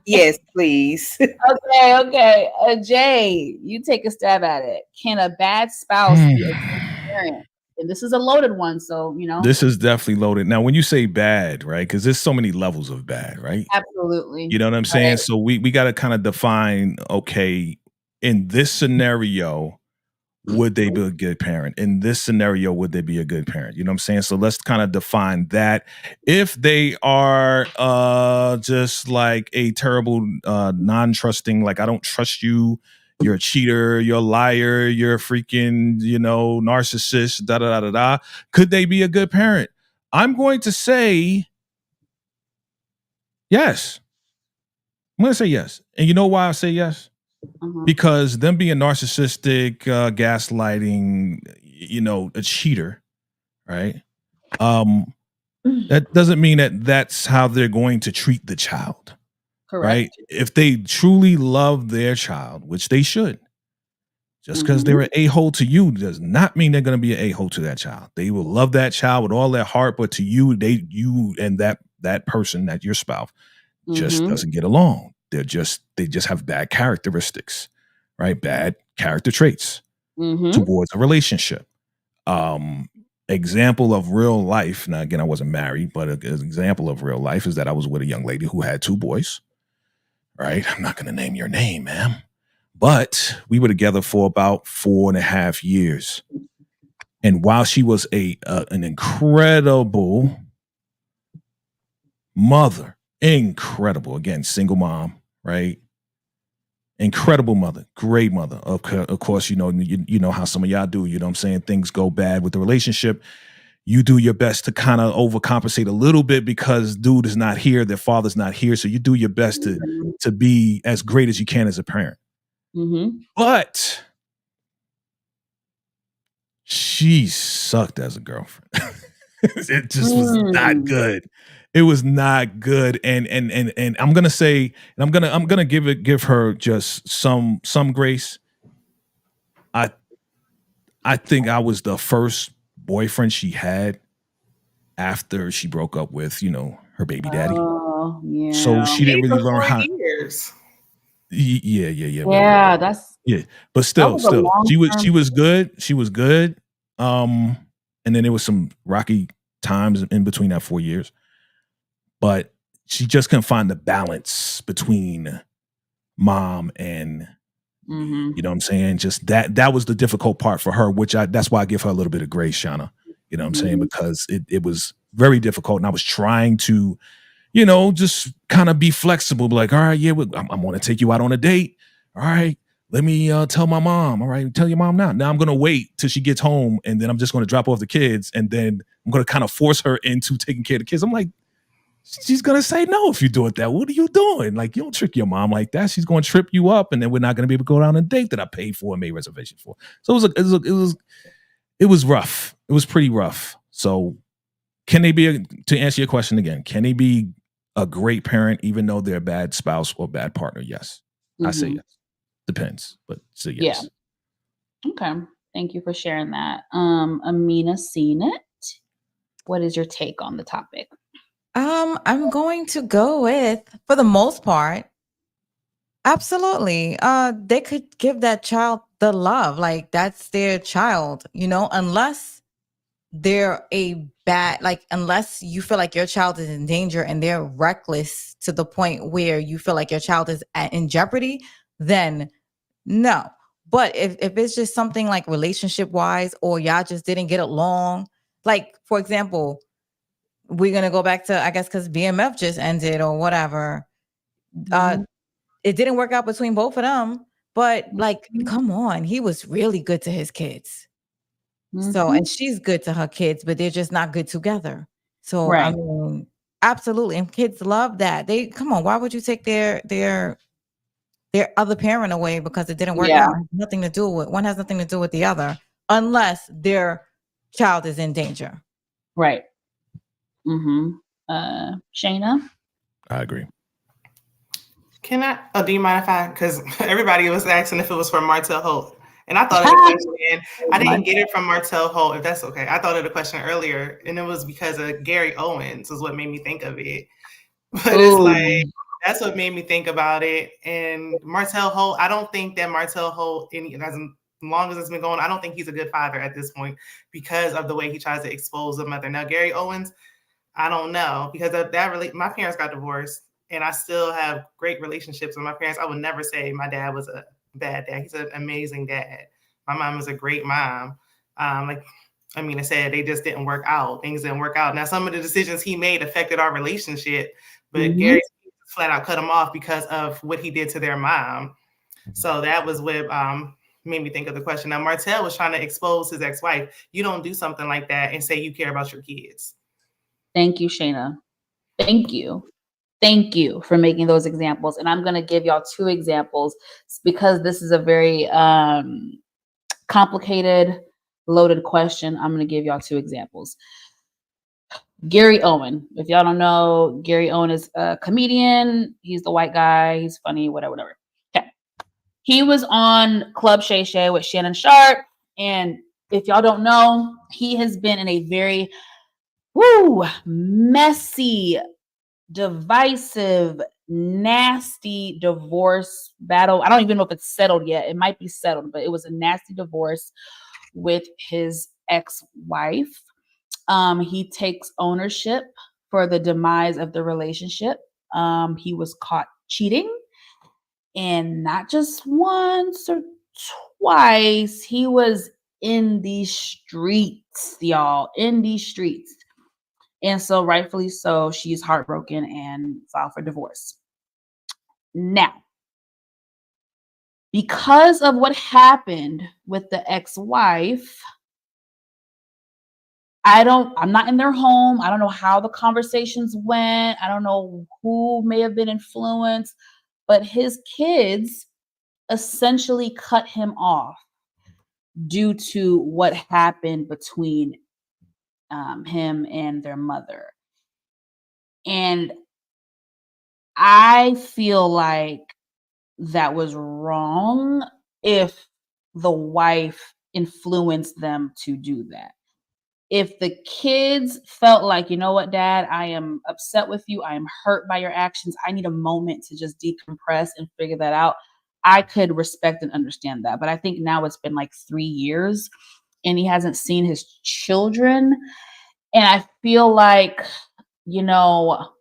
Yes, please. Okay. Jay, you take a stab at it. Can a bad spouse be a good parent? And this is a loaded one, so this is definitely loaded. Now, when you say bad, right? Because there's so many levels of bad, right? Absolutely. You know what I'm saying? Right. So we got to kind of define. Okay, in this scenario, would they be a good parent? In this scenario, would they be a good parent? You know what I'm saying? So let's kind of define that. If they are just like a terrible, non-trusting, like I don't trust you, you're a cheater, you're a liar, you're a freaking, narcissist, da-da-da-da-da, could they be a good parent? I'm going to say yes. I'm going to say yes. And you know why I say yes? Because them being narcissistic, gaslighting, a cheater, right? That doesn't mean that that's how they're going to treat the child. Correct. Right? If they truly love their child, which they should, just because they're an a-hole to you does not mean they're going to be an a-hole to that child. They will love that child with all their heart, but to you, you and that person, that your spouse, just doesn't get along. They just have bad characteristics, right? Bad character traits towards a relationship. Example of real life. Now, again, I wasn't married, but an example of real life is that I was with a young lady who had 2 boys, right? I'm not going to name your name, ma'am, but we were together for about 4.5 years. And while she was an incredible mother, again, single mom, right? Incredible mother, great mother. Of course, you know how some of y'all do, you know what I'm saying? Things go bad with the relationship. You do your best to kind of overcompensate a little bit because dude is not here, their father's not here. So you do your best to be as great as you can as a parent. But she sucked as a girlfriend. It just was not good. It was not good, and I'm gonna say, and I'm gonna give her just some grace. I think I was the first boyfriend she had after she broke up with her baby daddy. Oh, yeah. So she didn't really learn how. Years. Yeah. Yeah, that's but still, she was good. She was good. And then there was some rocky times in between that 4 years. But she just couldn't find the balance between mom and, you know what I'm saying? Just that was the difficult part for her, that's why I give her a little bit of grace, Shauna. You know what I'm saying? Because it was very difficult. And I was trying to, just kind of be flexible. Like, all right, yeah, I'm going to take you out on a date. All right, let me tell my mom. All right, tell your mom now. Now I'm going to wait till she gets home. And then I'm just going to drop off the kids. And then I'm going to kind of force her into taking care of the kids. I'm like, she's going to say no if you do it that. What are you doing? Like, you don't trick your mom like that. She's going to trip you up, and then we're not going to be able to go down on a date that I paid for and made reservation for. So it was rough. It was pretty rough. So can they to answer your question again, can they be a great parent even though they're a bad spouse or bad partner? Yes. I say yes. Depends, but say yes. Yeah. Okay. Thank you for sharing that. Amina Seen It. What is your take on the topic? I'm going to go with, for the most part, absolutely. They could give that child the love, like that's their child, unless they're unless you feel like your child is in danger and they're reckless to the point where you feel like your child is in jeopardy, then no. But if it's just something like relationship wise, or y'all just didn't get along, like, for example, we're going to go back to, I guess, because BMF just ended or whatever. It didn't work out between both of them, but like, come on, he was really good to his kids. So, and she's good to her kids, but they're just not good together. So, right. I mean, absolutely. And kids love that. Come on, why would you take their other parent away because it didn't work out? Nothing to do with, one has nothing to do with the other, unless their child is in danger. Right. Shayna? I agree. Can I? Oh, do you mind if I? Because everybody was asking if it was from Martell Holt, and I thought of the question. I didn't get it from Martell Holt. If that's okay, I thought of the question earlier, and it was because of Gary Owens is what made me think of it. But it's like that's what made me think about it. And Martell Holt, I don't think that Martell Holt, as long as it's been going, I don't think he's a good father at this point because of the way he tries to expose the mother. Now, Gary Owens, I don't know, because of that my parents got divorced, and I still have great relationships with my parents. I would never say my dad was a bad dad. He's an amazing dad. My mom was a great mom. Like Amina said, they just didn't work out. Things didn't work out. Now, some of the decisions he made affected our relationship, but Gary flat out cut him off because of what he did to their mom. So that was what made me think of the question. Now, Martell was trying to expose his ex-wife. You don't do something like that and say you care about your kids. Thank you, Shayna. Thank you. Thank you for making those examples. And I'm going to give y'all 2 examples because this is a very complicated, loaded question. I'm going to give y'all 2 examples. Gary Owen. If y'all don't know, Gary Owen is a comedian. He's the white guy. He's funny, whatever. Okay. He was on Club Shay Shay with Shannon Sharpe. And if y'all don't know, he has been in a very messy, divisive, nasty divorce battle. I don't even know if it's settled yet. It might be settled, but it was a nasty divorce with his ex-wife. He takes ownership for the demise of the relationship. He was caught cheating, and not just once or twice. He was in these streets, y'all, in these streets. And so rightfully so, she's heartbroken and filed for divorce. Now, because of what happened with the ex-wife, I'm not in their home. I don't know how the conversations went. I don't know who may have been influenced, but his kids essentially cut him off due to what happened between him and their mother. And I feel like that was wrong if the wife influenced them to do that. If the kids felt like, you know what, Dad, I am upset with you. I am hurt by your actions. I need a moment to just decompress and figure that out. I could respect and understand that. But I think now it's been like 3 years and he hasn't seen his children. And I feel like, you know,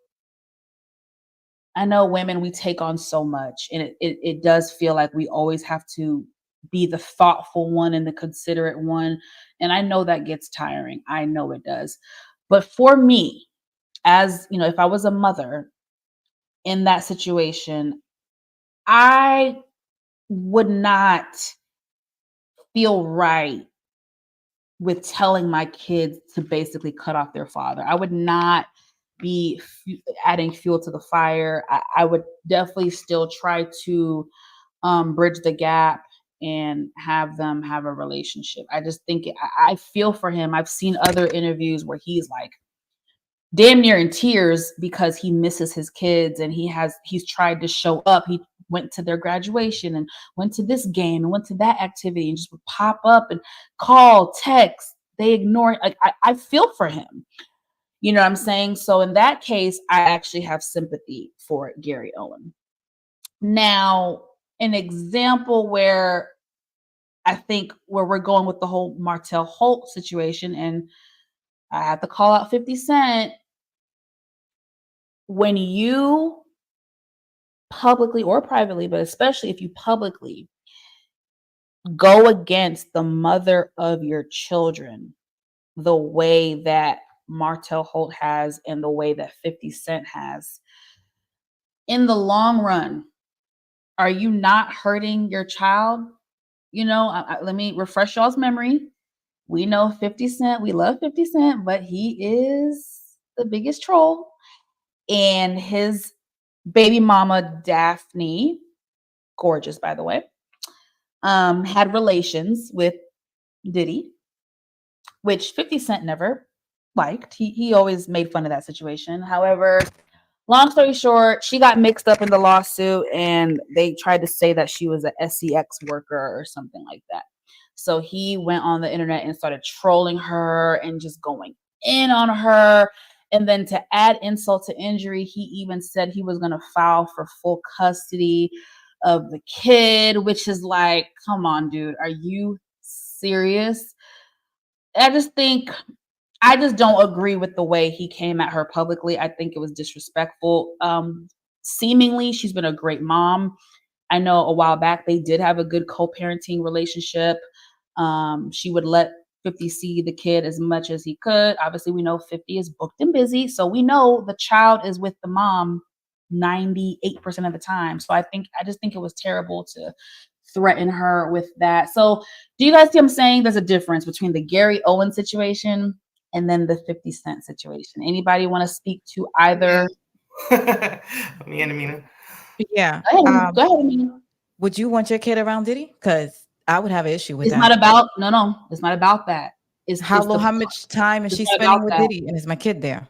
I know women, we take on so much, and it does feel like we always have to be the thoughtful one and the considerate one. And I know that gets tiring. I know it does. But for me, as you know, if I was a mother in that situation, I would not feel right with telling my kids to basically cut off their father. I would not be adding fuel to the fire. I would definitely still try to bridge the gap and have them have a relationship. I just think I feel for him. I've seen other interviews where he's like damn near in tears because he misses his kids and he's tried to show up. He went to their graduation and went to this game and went to that activity and just would pop up and call, text. They ignore. Like I feel for him. You know what I'm saying? So in that case, I actually have sympathy for Gary Owen. Now, an example where I think where we're going with the whole Martell Holt situation, and I have to call out 50 Cent. When you publicly or privately, but especially if you publicly go against the mother of your children the way that Martell Holt has and the way that 50 Cent has, in the long run, are you not hurting your child? You know, let me refresh y'all's memory. We know 50 Cent, we love 50 Cent, but he is the biggest troll. And his baby mama, Daphne, gorgeous, by the way, had relations with Diddy, which 50 Cent never liked. He always made fun of that situation. However, long story short, she got mixed up in the lawsuit and they tried to say that she was a SEX worker or something like that. So he went on the internet and started trolling her and just going in on her. And then to add insult to injury, he even said he was going to file for full custody of the kid, which is like, come on, dude, are you serious? I just don't agree with the way he came at her publicly. I think it was disrespectful. Seemingly, she's been a great mom. I know a while back they did have a good co-parenting relationship. She would let 50 see the kid as much as he could. Obviously, we know 50 is booked and busy. So we know the child is with the mom 98% of the time. So I just think it was terrible to threaten her with that. So do you guys see what I'm saying? There's a difference between the Gary Owen situation and then the 50 Cent situation. Anybody want to speak to either Me and Amina. Yeah. Go ahead, Amina. Would you want your kid around Diddy? Because I would have an issue with it's that. Not about no. It's not about that. How much time is she spending with Diddy, and is my kid there?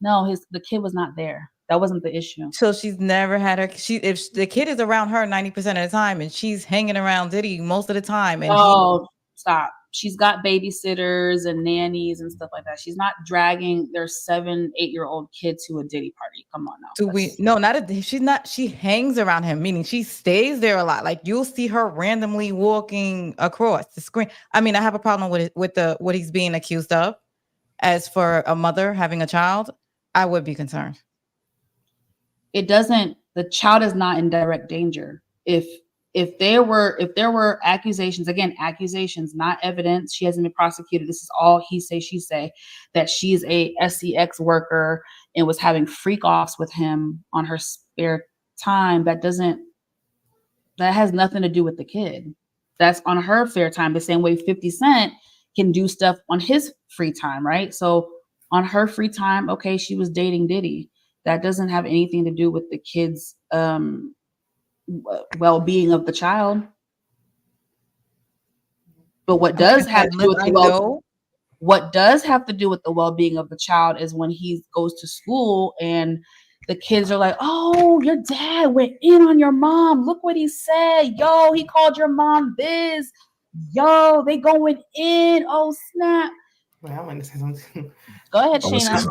No, the kid was not there. That wasn't the issue. So she's never had her. If the kid is around her 90% of the time, and she's hanging around Diddy most of the time, and stop. She's got babysitters and nannies and stuff like that. She's not dragging their 7-8 year old kid to a Diddy party. Come on now. She's not. She hangs around him, meaning she stays there a lot. Like you'll see her randomly walking across the screen. I mean, I have a problem with what he's being accused of. As for a mother having a child, I would be concerned. The child is not in direct danger. If there were accusations, again, accusations, not evidence, she hasn't been prosecuted. This is all he say, she say, that she's a SCX worker and was having freak offs with him on her spare time. That has nothing to do with the kid. That's on her fair time. The same way 50 Cent can do stuff on his free time, right? So on her free time, okay, she was dating Diddy. That doesn't have anything to do with the kid's well-being of the child. But what does have to do with the well-being of the child is when he goes to school and the kids are like, "Oh, your dad went in on your mom. Look what he said. Yo, he called your mom this. Yo, they going in. Oh, snap." Well, I want to say something. Go ahead, Shayna.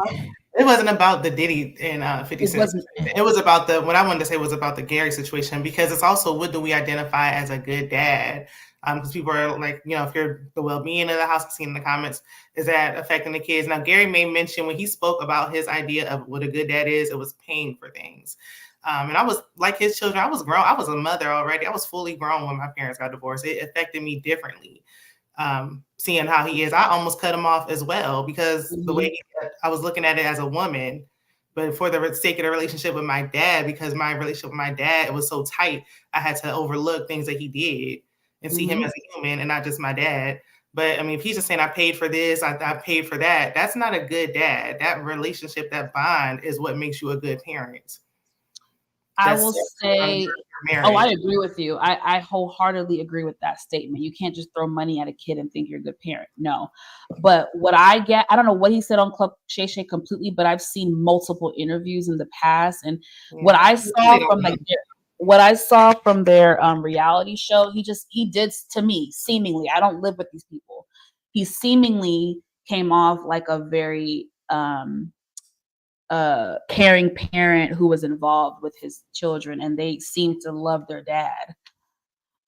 It wasn't about the Diddy and 50 Cent. It was about what I wanted to say was about the Gary situation, because it's also, what do we identify as a good dad? Because people are like, if you're the well-being of the house, I've seen in the comments, is that affecting the kids? Now, Gary may mention when he spoke about his idea of what a good dad is, it was paying for things. And I was like his children. I was grown. I was a mother already. I was fully grown when my parents got divorced. It affected me differently. Seeing how he is, I almost cut him off as well, because the way I was looking at it as a woman, but for the sake of the relationship with my dad, because my relationship with my dad was so tight, I had to overlook things that he did and see him as a human and not just my dad. But I mean, if he's just saying I paid for this, I paid for that, that's not a good dad. That relationship, that bond is what makes you a good parent. I will say, I agree with you. I wholeheartedly agree with that statement. You can't just throw money at a kid and think you're a good parent. No. But what I don't know what he said on Club Shay Shay completely, but I've seen multiple interviews in the past. And what I saw from their reality show, he did to me, seemingly, I don't live with these people. He seemingly came off like a very caring parent who was involved with his children, and they seemed to love their dad.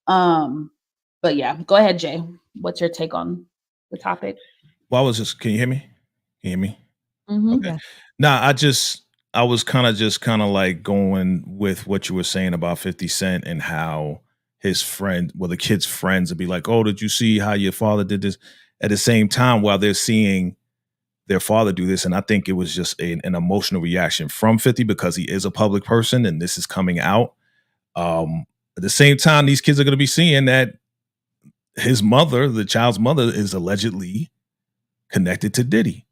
But yeah, go ahead, Jay. What's your take on the topic? Well, can you hear me? Can you hear me? Mm-hmm. Okay. Nah, I was kind of like going with what you were saying about 50 Cent and how the kid's friends would be like, "Oh, did you see how your father did this?" At the same time, while they're seeing their father do this. And I think it was just an emotional reaction from 50 because he is a public person and this is coming out. At the same time, these kids are going to be seeing that his mother, the child's mother, is allegedly connected to Diddy.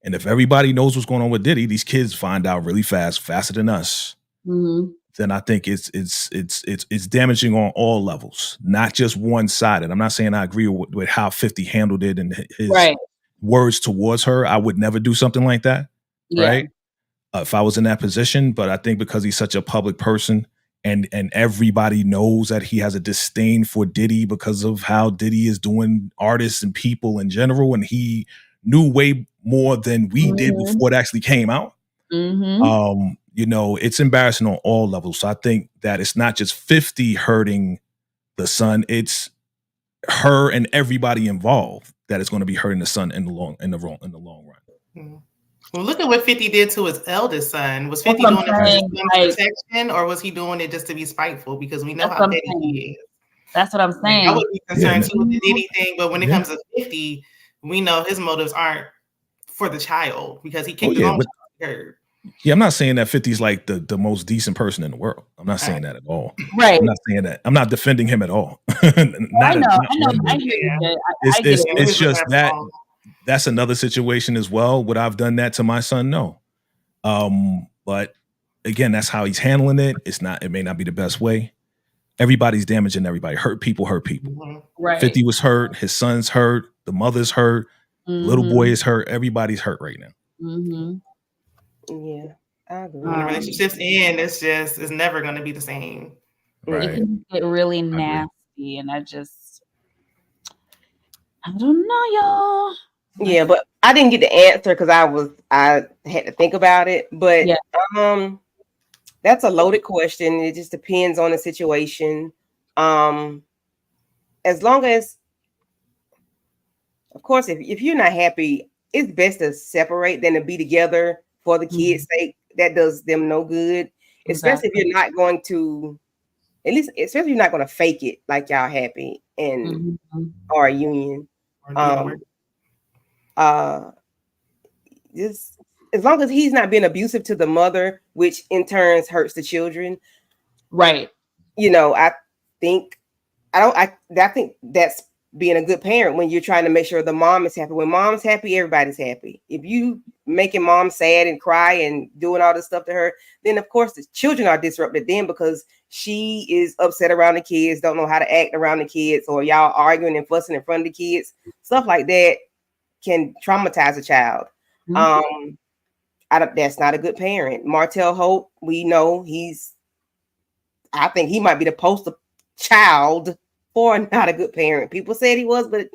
And if everybody knows what's going on with Diddy, these kids find out really fast, faster than us. Mm-hmm. Then I think it's damaging on all levels, not just one-sided. I'm not saying I agree with how 50 handled it and his words towards her. I would never do something like that, right? If I was in that position. But I think because he's such a public person and everybody knows that he has a disdain for Diddy because of how Diddy is doing artists and people in general, and he knew way more than we did before it actually came out. It's embarrassing on all levels. So I think that it's not just 50 hurting the son, it's her and everybody involved that is going to be hurting the son in the long run. Well, look at what 50 did to his eldest son. Was 50 doing it for protection, or was he doing it just to be spiteful? Because we know how petty he is. That's what I'm saying. I would be concerned too with the Diddy thing, but when it comes to 50, we know his motives aren't for the child because he kicked him off. Yeah, I'm not saying that 50 is like the most decent person in the world. I'm not saying that at all. Right. I'm not saying that. I'm not defending him at all. I know. I hear you. It's just that's another situation as well. Would I've done that to my son? No. But again, that's how he's handling it. It may not be the best way. Everybody's damaging everybody. Hurt people hurt people. Right. 50 was hurt. His son's hurt. The mother's hurt. The little boy is hurt. Everybody's hurt right now. Yeah, I agree. When the relationships end, it's never going to be the same. Right. It can get really nasty, and I don't know, y'all. Yeah, but I didn't get the answer because I had to think about it. But that's a loaded question. It just depends on the situation. As long as, of course, if you're not happy, it's best to separate than to be together for the kids' sake. That does them no good, especially if you're not going to, especially if you're not going to fake it like y'all happy and or a union. Just as long as he's not being abusive to the mother, which in turn hurts the children, right? I think that's being a good parent when you're trying to make sure the mom is happy. When mom's happy, everybody's happy. If you making mom sad and cry and doing all this stuff to her, then of course the children are disrupted then because she is upset around the kids, don't know how to act around the kids, or y'all arguing and fussing in front of the kids. Stuff like that can traumatize a child. That's not a good parent. Martell Holt, we know I think he might be the poster child for not a good parent. People said he was, but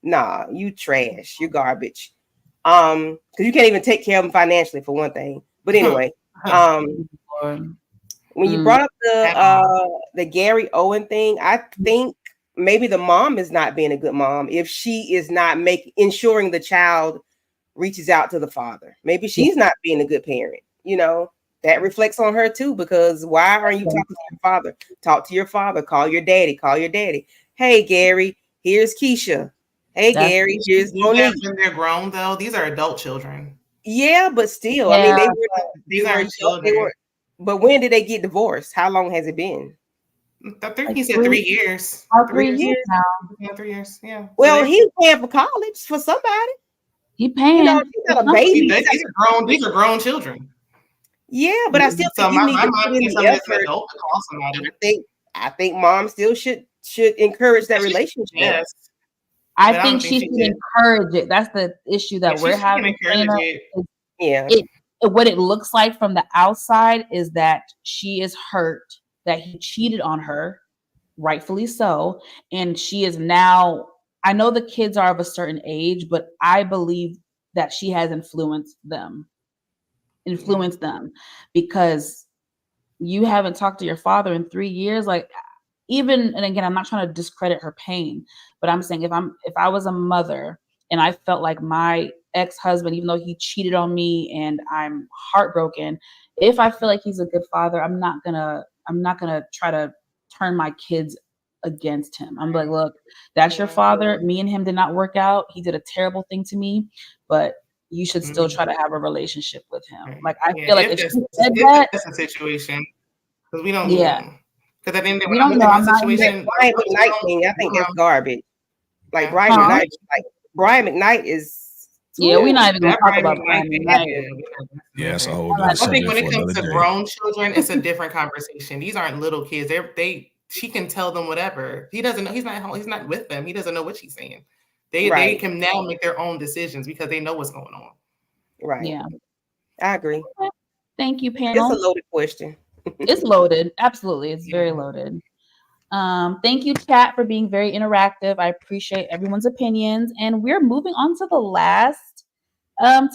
nah, you trash, you garbage. Because you can't even take care of him financially for one thing. But anyway, when you brought up the Gary Owen thing, I think maybe the mom is not being a good mom if she is not ensuring the child reaches out to the father. Maybe she's not being a good parent. That reflects on her too, because why aren't you talking to your father? Talk to your father. Call your daddy. Hey, Gary, here's Keisha. Hey, Gary, here's Monique. When they're grown, though, these are adult children. Yeah, but still, I mean, they were. But when did they get divorced? How long has it been? I think he said 3 years. 3 years now. Yeah, 3 years. Yeah. Well, he's paying for college for somebody. He paying. He's got a baby. These are grown children. Yeah, but I still think you need to put in the effort. I think mom still should encourage that relationship. Yes. I think she should encourage it. That's the issue that we're having. What it looks like from the outside is that she is hurt that he cheated on her, rightfully so, and she is now. I know the kids are of a certain age, but I believe that she has influenced them because you haven't talked to your father in 3 years. Like, even, and again, I'm not trying to discredit her pain, but I'm saying if I was a mother and I felt like my ex-husband, even though he cheated on me and I'm heartbroken, if I feel like he's a good father, I'm not gonna try to turn my kids against him. I'm like, look, that's your father. Me and him did not work out. He did a terrible thing to me, but you should still try to have a relationship with him. Like, I feel like if she said that, that's a situation, because we don't. Yeah. Because at the end of we don't know. Situation, Brian McKnight thing, I think that's garbage. Like Brian McKnight is. Yeah, we're not even going to talk about Brian McKnight. Yeah, it's a whole. I think when it comes to grown children, it's a different conversation. These aren't little kids. She can tell them whatever. He doesn't know. He's not with them. He doesn't know what she's saying. They can now make their own decisions because they know what's going on. Right. Yeah. I agree. Thank you, panel. It's a loaded question. It's loaded. Absolutely. It's very loaded. Thank you, chat, for being very interactive. I appreciate everyone's opinions. And we're moving on to the last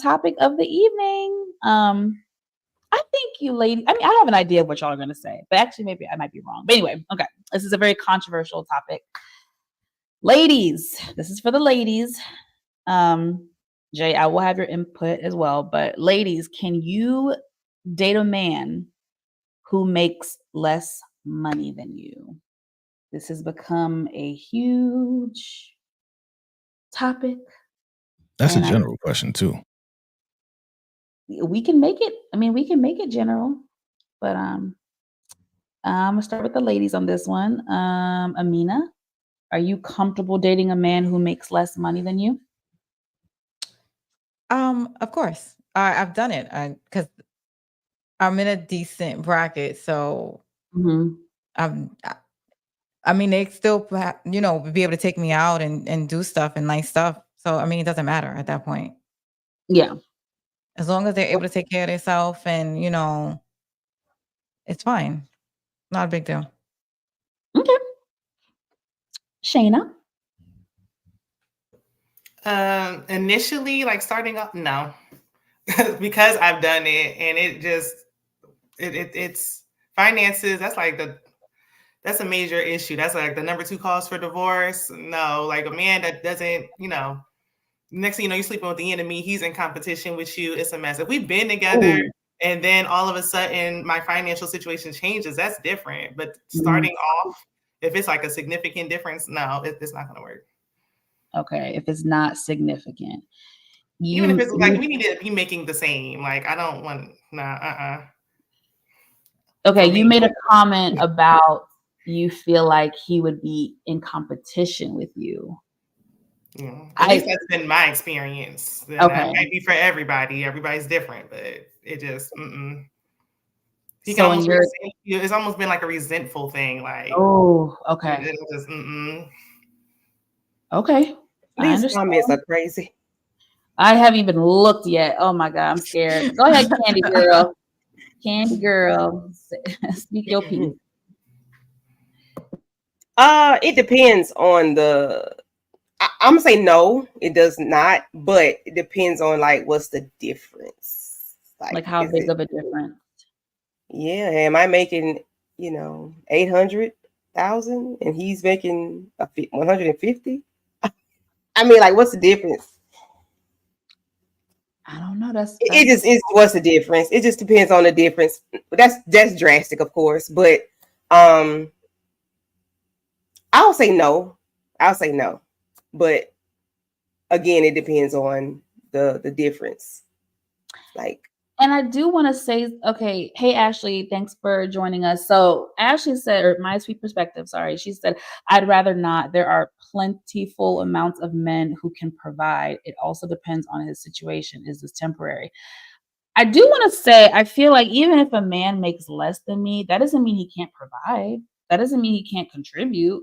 topic of the evening. I think you ladies, I mean, I have an idea of what y'all are going to say, but actually maybe I might be wrong. But anyway, okay. This is a very controversial topic. Ladies, this is for the ladies. Jay, I will have your input as well, but ladies, can you date a man who makes less money than you? This has become a huge topic. That's a general question too. We can make it general, but I'm gonna start with the ladies on this one. Amina, are you comfortable dating a man who makes less money than you? Of course. I've done it because I'm in a decent bracket, so I mean, they still, you know, be able to take me out and do stuff and nice stuff. So I mean, it doesn't matter at that point. Yeah. As long as they're able to take care of themselves and, you know, it's fine. Not a big deal. Okay. Shayna? Initially, like starting up, no. Because I've done it and it just it's finances, that's a major issue. That's like the number 2 cause for divorce. No, like a man that doesn't, you know, next thing you know, you're sleeping with the enemy, he's in competition with you. It's a mess. If we've been together and then all of a sudden my financial situation changes, that's different. But starting off, if it's like a significant difference, no, it's not gonna work. Okay, if it's not significant. Even if it's like we need to be making the same. Like I don't want Okay, you made a comment about you feel like he would be in competition with you. Yeah. At least that's been my experience. Okay. That might be for everybody. Everybody's different, but it just he can almost resent you. It's almost been like a resentful thing. Like okay. It just, Okay. These comments are crazy. I haven't even looked yet. Oh my God, I'm scared. Go ahead, Candy girl. Candy girl, speak your piece. It depends on I'm gonna say no, it does not, but it depends on like what's the difference. Like how big of a difference? Yeah, am I making 800,000 and he's making 150? I mean, like, what's the difference? I don't know. That's what's the difference? It just depends on the difference. That's drastic, of course, but I'll say no. But again, it depends on the difference. Like, and I do want to say, okay, hey Ashley, thanks for joining us. So Ashley said, or my sweet perspective, sorry, she said, I'd rather not. There are plentiful amounts of men who can provide. It also depends on his situation. Is this temporary? I do want to say, I feel like even if a man makes less than me, that doesn't mean he can't provide. That doesn't mean he can't contribute.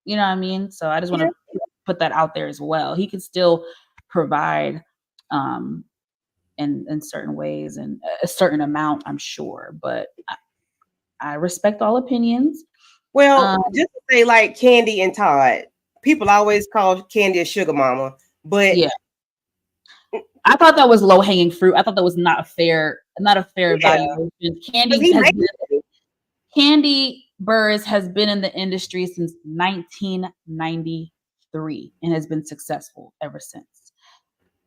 You know what I mean? So I just want to put that out there as well. He can still provide in certain ways and a certain amount, I'm sure, but I respect all opinions. Well, just to say, like Candy and Todd, people always call Candy a sugar mama, but yeah, I thought that was low hanging fruit. I thought that was not a fair evaluation. Candy Burris has been in the industry since 1993 and has been successful ever since,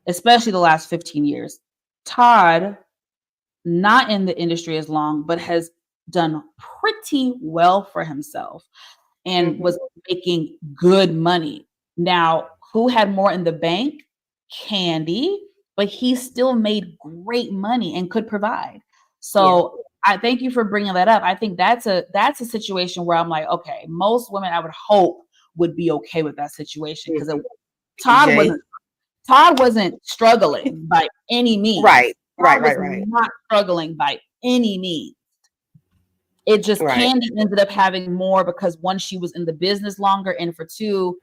especially the last 15 years. Todd, not in the industry as long, but has done pretty well for himself and was making good money. Now, who had more in the bank? Candy, but he still made great money and could provide. So I thank you for bringing that up. I think that's a situation where I'm like, okay, most women I would hope would be okay with that situation because Todd wasn't struggling by any means. Right. Not struggling by any means. It just Candy ended up having more because one, she was in the business longer, and for two,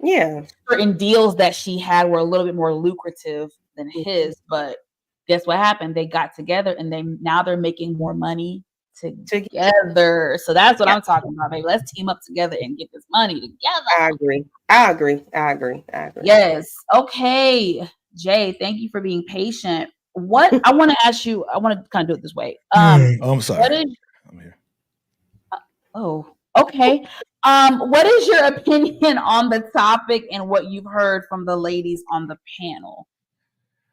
certain deals that she had were a little bit more lucrative than his. But guess what happened? They got together, and now they're making more money together. So that's what I'm talking about, baby. Let's team up together and get this money together. I agree. Yes. Okay, Jay. Thank you for being patient. What I want to ask you, I want to kind of do it this way. I'm sorry. I'm here. Okay. What is your opinion on the topic and what you've heard from the ladies on the panel?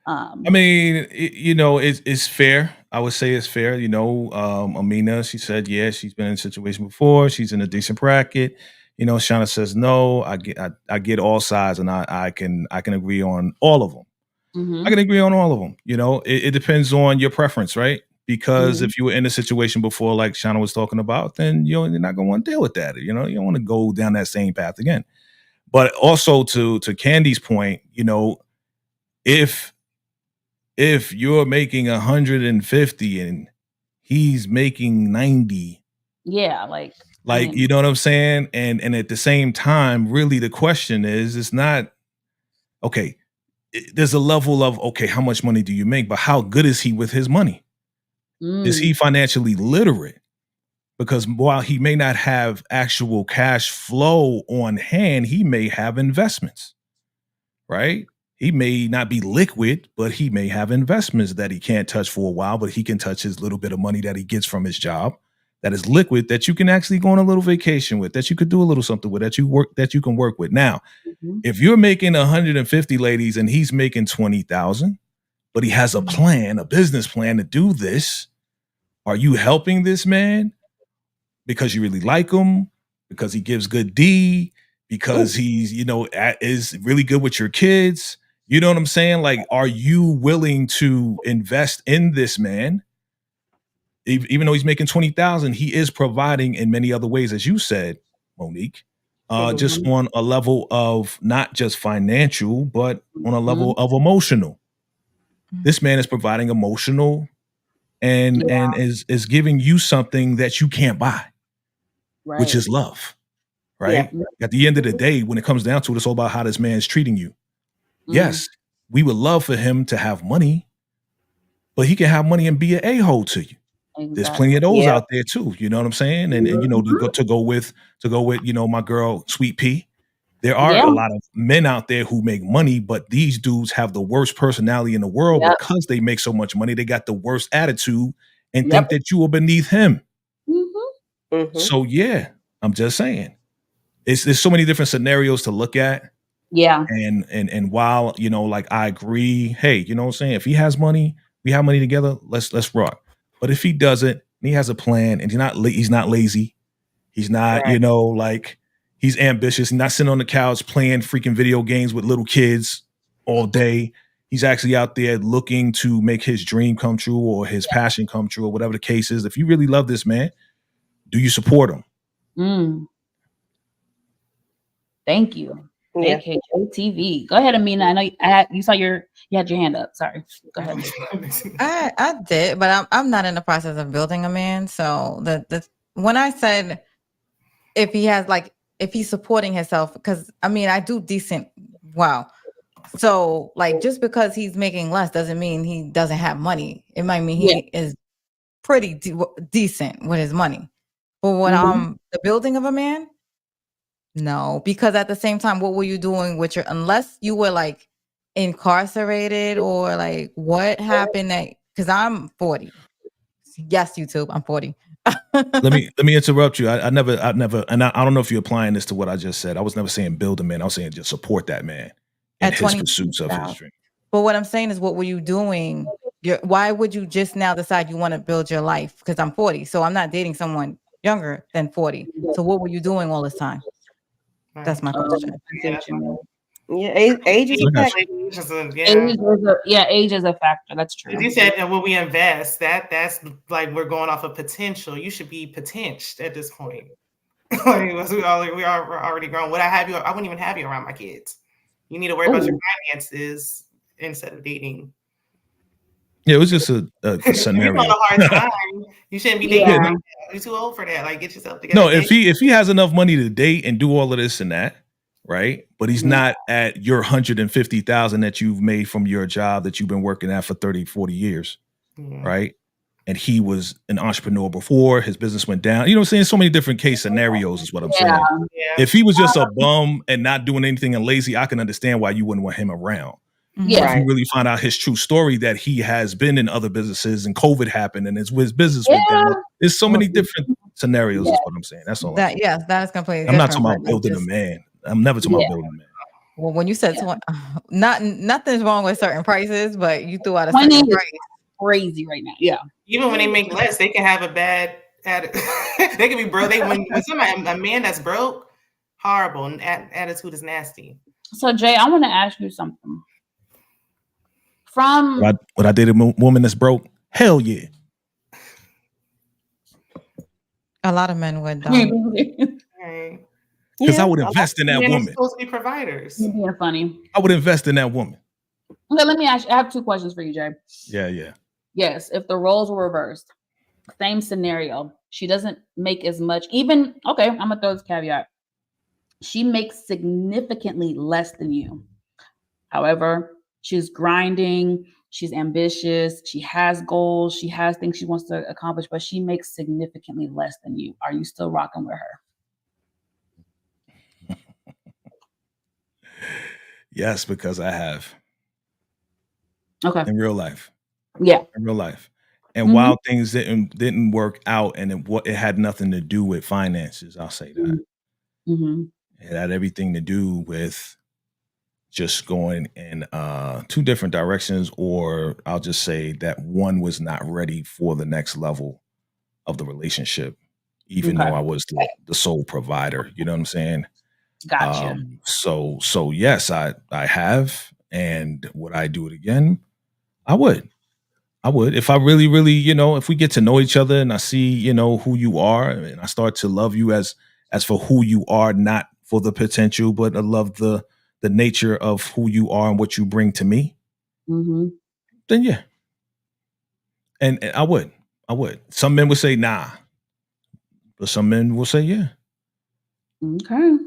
I mean, it's fair. I would say it's fair. Amina, she said, she's been in a situation before. She's in a decent bracket. Shauna says no. I get all sides, and I can agree on all of them. I can agree on all of them. It depends on your preference, right? Because if you were in a situation before, like Shauna was talking about, then you're not going to want to deal with that. You don't want to go down that same path again. But also to Candy's point, if you're making 150 and he's making 90. Yeah, like you know what I'm saying? And at the same time, really the question is, it's not, okay, there's a level of, okay, how much money do you make? But how good is he with his money? Is he financially literate? Because while he may not have actual cash flow on hand, he may have investments, right? He may not be liquid, but he may have investments that he can't touch for a while, but he can touch his little bit of money that he gets from his job that is liquid, that you can actually go on a little vacation with, that you could do a little something with, that you can work with. Now, if you're making 150 ladies and he's making 20,000, but he has a plan, a business plan to do this, are you helping this man because you really like him, because he gives good D, because he's, is really good with your kids? You know what I'm saying? Like, are you willing to invest in this man? Even though he's making 20,000, he is providing in many other ways, as you said, Monique, just on a level of not just financial, but on a level of emotional. This man is providing emotional and is giving you something that you can't buy, which is love, right? Yeah. At the end of the day, when it comes down to it, it's all about how this man's treating you. Yes, we would love for him to have money, but he can have money and be an a-hole to you. Exactly. There's plenty of those out there too. You know what I'm saying? And to go with my girl Sweet Pea. There are a lot of men out there who make money, but these dudes have the worst personality in the world because they make so much money. They got the worst attitude and think that you are beneath him. So I'm just saying, there's so many different scenarios to look at. Yeah. And while, like, I agree, hey, you know what I'm saying? If he has money, we have money together, let's rock. But if he doesn't, and he has a plan, and he's not lazy, he's not, like, he's ambitious, he's not sitting on the couch playing freaking video games with little kids all day. He's actually out there looking to make his dream come true or his passion come true or whatever the case is. If you really love this man, do you support him? Thank you. Yeah. TV. Go ahead, Amina. I know you had your hand up. Sorry. Go ahead. I did, but I'm not in the process of building a man. So when I said if he's supporting himself, because I do decent. Wow. So like, just because he's making less doesn't mean he doesn't have money. It might mean he is pretty decent with his money. But what the building of a man. No, because at the same time, what were you doing with unless you were like incarcerated or like what happened because I'm 40. Yes, YouTube, I'm 40. let me interrupt you. I never, and I don't know if you're applying this to what I just said. I was never saying build a man. I was saying just support that man in his pursuits of his dream. But what I'm saying is, what were you doing? Why would you just now decide you want to build your life? Because I'm 40, so I'm not dating someone younger than 40. So what were you doing all this time? That's my question. Age is a factor. Age is a factor. That's true. You said that when we invest, that's like we're going off of potential. You should be potential at this point. We're already grown. Would I have you? I wouldn't even have you around my kids. You need to worry about your finances instead of dating. Yeah, it was just a scenario. You're on a hard time. You shouldn't be dating. Yeah. You're too old for that. Like, get yourself together. No, if he has enough money to date and do all of this and that, right? But he's not at your 150,000 that you've made from your job that you've been working at for 30, 40 years, right? And he was an entrepreneur before his business went down. You know what I'm saying? So many different case scenarios is what I'm saying. Yeah. If he was just a bum and not doing anything and lazy, I can understand why you wouldn't want him around. Yeah. If you really find out his true story, that he has been in other businesses and COVID happened and his business went down. There's so many different scenarios is what I'm saying. That's all. That is completely. I'm not talking about building a man. I'm never talking about building a man. Well, when you said nothing's wrong with certain prices, but you threw out a certain price. Crazy right now. Yeah. Even when they make less, they can have a bad attitude. They can be broke. When a man that's broke, horrible, and attitude is nasty. So Jay, I want to ask you something. Would I date a woman that's broke? Hell yeah. A lot of men would. Because I would invest in that woman. Supposed to be providers. You're funny. I would invest in that woman. Okay, let me ask you. I have two questions for you, Jay. Yeah. Yes, if the roles were reversed, same scenario. She doesn't make as much. Even, okay, I'm gonna throw this caveat. She makes significantly less than you. However, she's grinding, she's ambitious, she has goals, she has things she wants to accomplish, but she makes significantly less than you. Are you still rocking with her? Yes, because I have. Okay. In real life. Yeah. In real life. And while things didn't work out, and it had nothing to do with finances, I'll say that. It had everything to do with just going in 2 different directions, or I'll just say that one was not ready for the next level of the relationship, even though I was the sole provider. You know what I'm saying? Gotcha. So yes, I have, and would I do it again? I would. If I really, really, if we get to know each other and I see, who you are, and I start to love you as for who you are, not for the potential, but I love the nature of who you are and what you bring to me, then yeah. And I would. Some men would say nah, but some men will say yeah. Okay.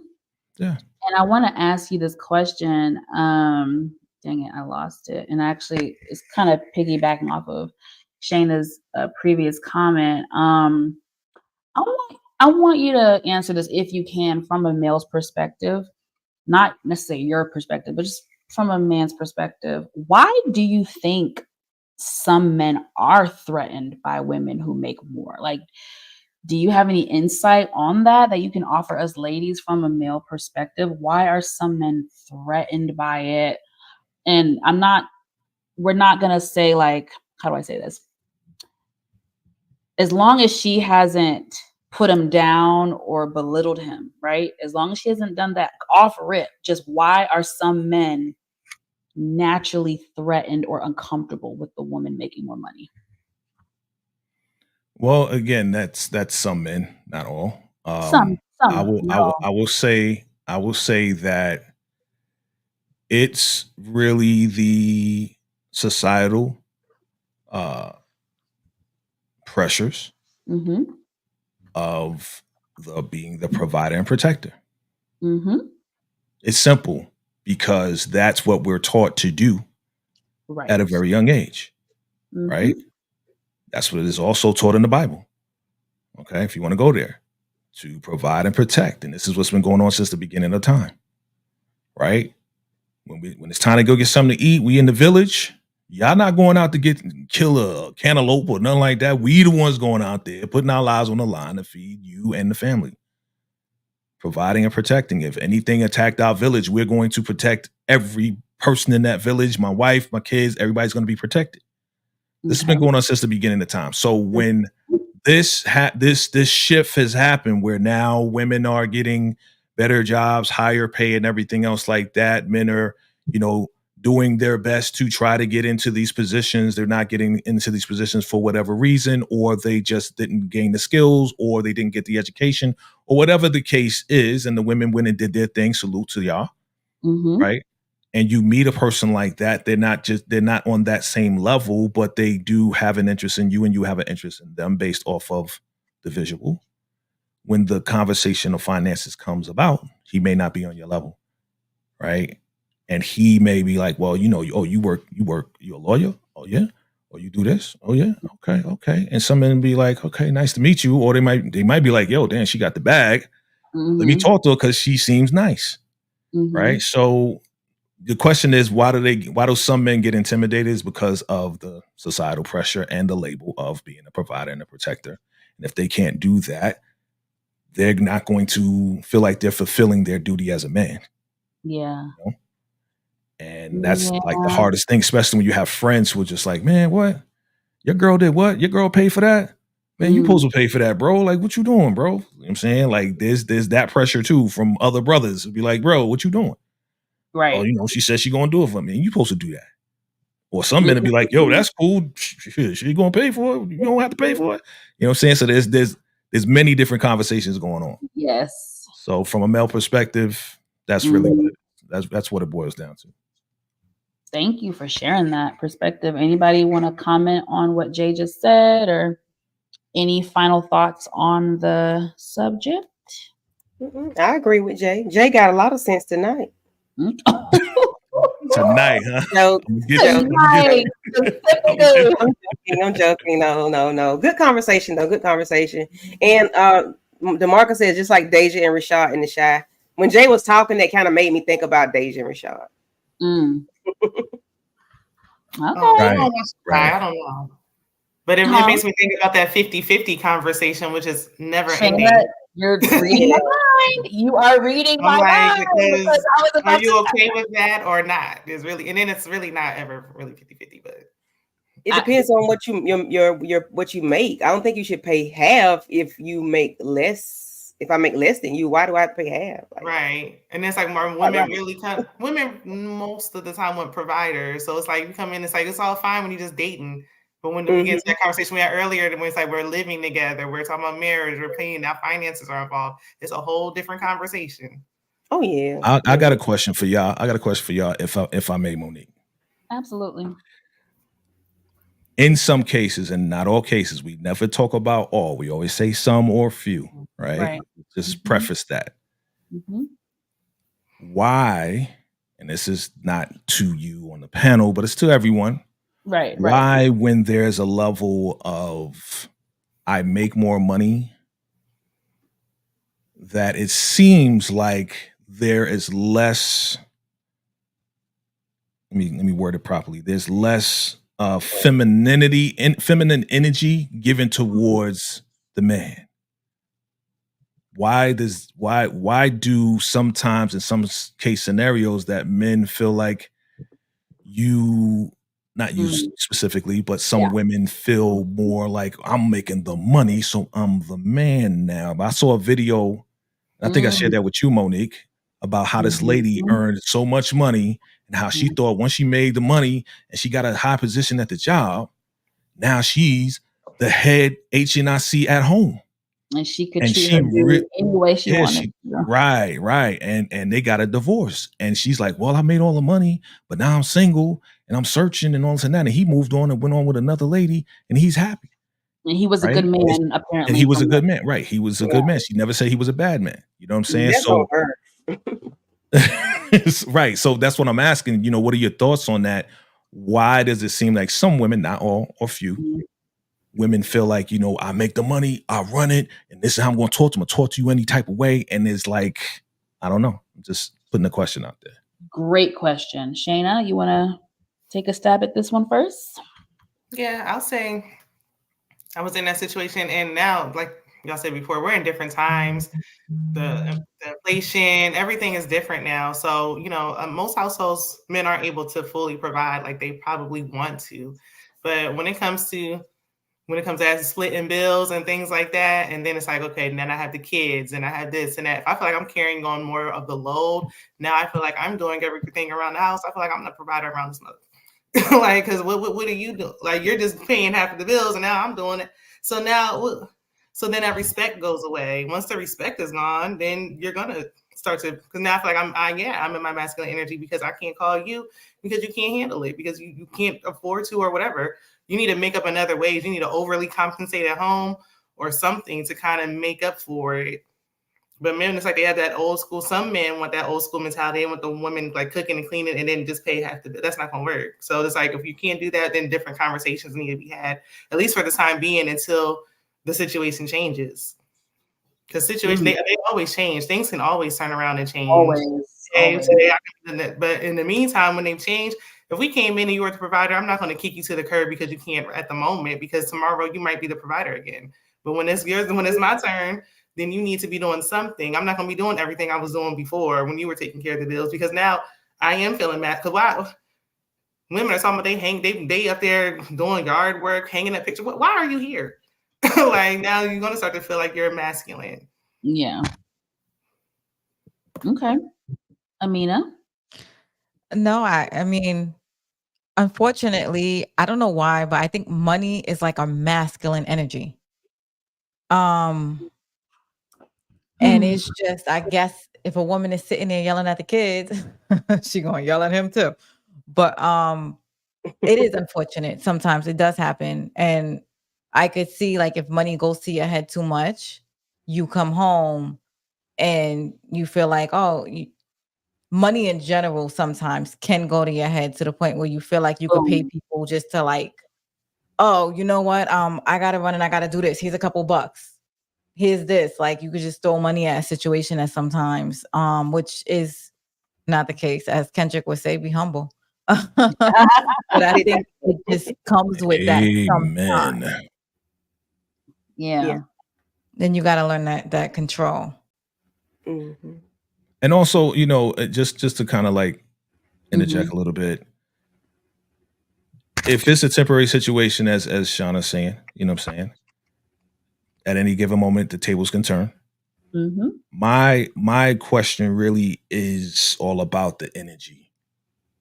Yeah. And I want to ask you this question. Dang it, I lost it. And actually, it's kind of piggybacking off of Shayna's previous comment. I want you to answer this, if you can, from a male's perspective, not necessarily your perspective, but just from a man's perspective. Why do you think some men are threatened by women who make more? Like, do you have any insight on that you can offer us ladies from a male perspective? Why are some men threatened by it? And we're not going to say, like, how do I say this? As long as she hasn't put him down or belittled him, right? As long as she hasn't done that off rip, just why are some men naturally threatened or uncomfortable with the woman making more money? Well, again, that's some men, not all. Some, I will say that it's really the societal pressures of being the provider and protector. It's simple, because that's what we're taught to do at a very young age, right? That's what is also taught in the Bible. Okay, if you want to go there, to provide and protect, and this is what's been going on since the beginning of time, right? When it's time to go get something to eat, we in the village. Y'all not going out to kill a cantaloupe or nothing like that. We the ones going out there, putting our lives on the line to feed you and the family. Providing and protecting. If anything attacked our village, we're going to protect every person in that village. My wife, my kids, everybody's going to be protected. This has been going on since the beginning of time. So when this shift has happened, where now women are getting better jobs, higher pay, and everything else like that, men are, doing their best to try to get into these positions. They're not getting into these positions for whatever reason, or they just didn't gain the skills, or they didn't get the education, or whatever the case is. And the women went and did their thing. Salute to y'all. Right. And you meet a person like that, they're not on that same level, but they do have an interest in you and you have an interest in them based off of the visual. When the conversation of finances comes about, he may not be on your level, right? And he may be like, well, you work, you're a lawyer? Oh yeah? Or you do this? Oh yeah? Okay. And some men be like, okay, nice to meet you. Or they might be like, yo, damn, she got the bag. Let me talk to her because she seems nice, right? So the question is, why do some men get intimidated? Is because of the societal pressure and the label of being a provider and a protector. And if they can't do that, they're not going to feel like they're fulfilling their duty as a man. Yeah. And that's like the hardest thing, especially when you have friends who are just like, man, what? Your girl did what? Your girl paid for that? Man, you supposed to pay for that, bro. Like, what you doing, bro? You know what I'm saying? Like, there's that pressure too from other brothers to be like, bro, what you doing? Right. Oh, she said she gonna do it for me. And you supposed to do that. Or some men will be like, yo, that's cool. She gonna pay for it. You don't have to pay for it. You know what I'm saying? So there's many different conversations going on. Yes. So from a male perspective, that's really that's what it boils down to. Thank you for sharing that perspective. Anybody want to comment on what Jay just said, or Any final thoughts on the subject? I agree with Jay. Jay got a lot of sense tonight. Tonight, huh? No, Tonight. I'm joking. No. Good conversation, though. Good conversation. And DeMarcus said, just like Deja and Rashad in the Shy. When Jay was talking, that kind of made me think about Deja and Rashad. Okay. I don't know. But it makes me think about that 50-50 conversation, which is never ending. You're reading my mind. You are reading my mind. Are you okay with that or not? It's really, and then it's really not ever really 50-50, but it depends on what what you make. I don't think you should pay half if you make less. If I make less than you, why do I have to pay half? Right. And it's like more women women most of the time want providers. So it's like you come in, it's like it's all fine when you're just dating. But when we get to that conversation we had earlier, when it's like we're living together, we're talking about marriage, we're paying, now finances are involved. It's a whole different conversation. Oh yeah. I got a question for y'all. If I may, Monique. Absolutely. In some cases, and not all cases, we never talk about all. We always say some or few, right? Just preface that. Why, and this is not to you on the panel, but it's to everyone. Right. Why, when there's a level of I make more money, that it seems like there is less. Let me word it properly. There's less femininity and feminine energy given towards the man. Why do sometimes in some case scenarios that men feel like not you specifically, but some women feel more like I'm making the money, so I'm the man now. But I saw a video, I think I shared that with you, Monique, about how this lady earned so much money and how she thought once she made the money and she got a high position at the job, now she's the head HNIC at home. And she could treat her any way she wanted. Right. And they got a divorce. And she's like, well, I made all the money, but now I'm single and I'm searching and all this and that. And he moved on and went on with another lady and he's happy. And he was a good man, apparently. And he was a good man. Right. He was a good man. She never said he was a bad man. You know what I'm saying? So right. So that's what I'm asking. You know, what are your thoughts on that? Why does it seem like some women, not all or few, women feel like, you know, I make the money, I run it, and this is how I'm going to talk to them. I'm going to talk to you any type of way. And it's like, I don't know. I'm just putting the question out there. Great question. Shayna, you want to take a stab at this one first? Yeah, I'll say I was in that situation. And now, like y'all said before, we're in different times. The inflation, everything is different now. So, you know, most households, men aren't able to fully provide like they probably want to. But when it comes to splitting bills and things like that, and then it's like, okay, and then I have the kids and I have this and that. If I feel like I'm carrying on more of the load, now I feel like I'm doing everything around the house. I feel like I'm the provider around this mother. Like, because what do you do? Like, you're just paying half of the bills and now I'm doing it. So then that respect goes away. Once the respect is gone, then you're going to start to, because now I feel like I'm in my masculine energy because I can't call you because you can't handle it, because you can't afford to or whatever. You need to make up another ways. You need to overly compensate at home or something to kind of make up for it. But men, it's like they have that old school. Some men want that old school mentality. They want the women like cooking and cleaning and then just pay half the bill. That's not going to work. So it's like, if you can't do that, then different conversations need to be had, at least for the time being, until the situation changes. Because situations, they always change. Things can always turn around and change. Always. But in the meantime, when they've changed, if we came in and you were the provider, I'm not going to kick you to the curb because you can't at the moment, because tomorrow you might be the provider again. But when it's my turn, then you need to be doing something. I'm not going to be doing everything I was doing before when you were taking care of the bills, because now I am feeling mad. Because why? Women are talking about they up there doing yard work, hanging that picture. Why are you here? Like, now you're going to start to feel like you're masculine. Yeah. Okay. Amina? No, I mean, unfortunately, I don't know why, but I think money is like a masculine energy. And it's just, I guess if a woman is sitting there yelling at the kids, she gonna yell at him too. But it is unfortunate. Sometimes it does happen. And I could see like if money goes to your head too much, you come home and you feel like, money in general sometimes can go to your head to the point where you feel like you could pay people just to like, oh, you know what? I gotta run and I gotta do this. Here's a couple bucks. Here's this. Like you could just throw money at a situation at sometimes, which is not the case. As Kendrick would say, be humble. But I think it just comes with that. Amen. Yeah. Then you gotta learn that control. Mm-hmm. And also, you know, just to kind of like interject a little bit. If it's a temporary situation, as Shauna's saying, you know what I'm saying? At any given moment, the tables can turn. Mm-hmm. My question really is all about the energy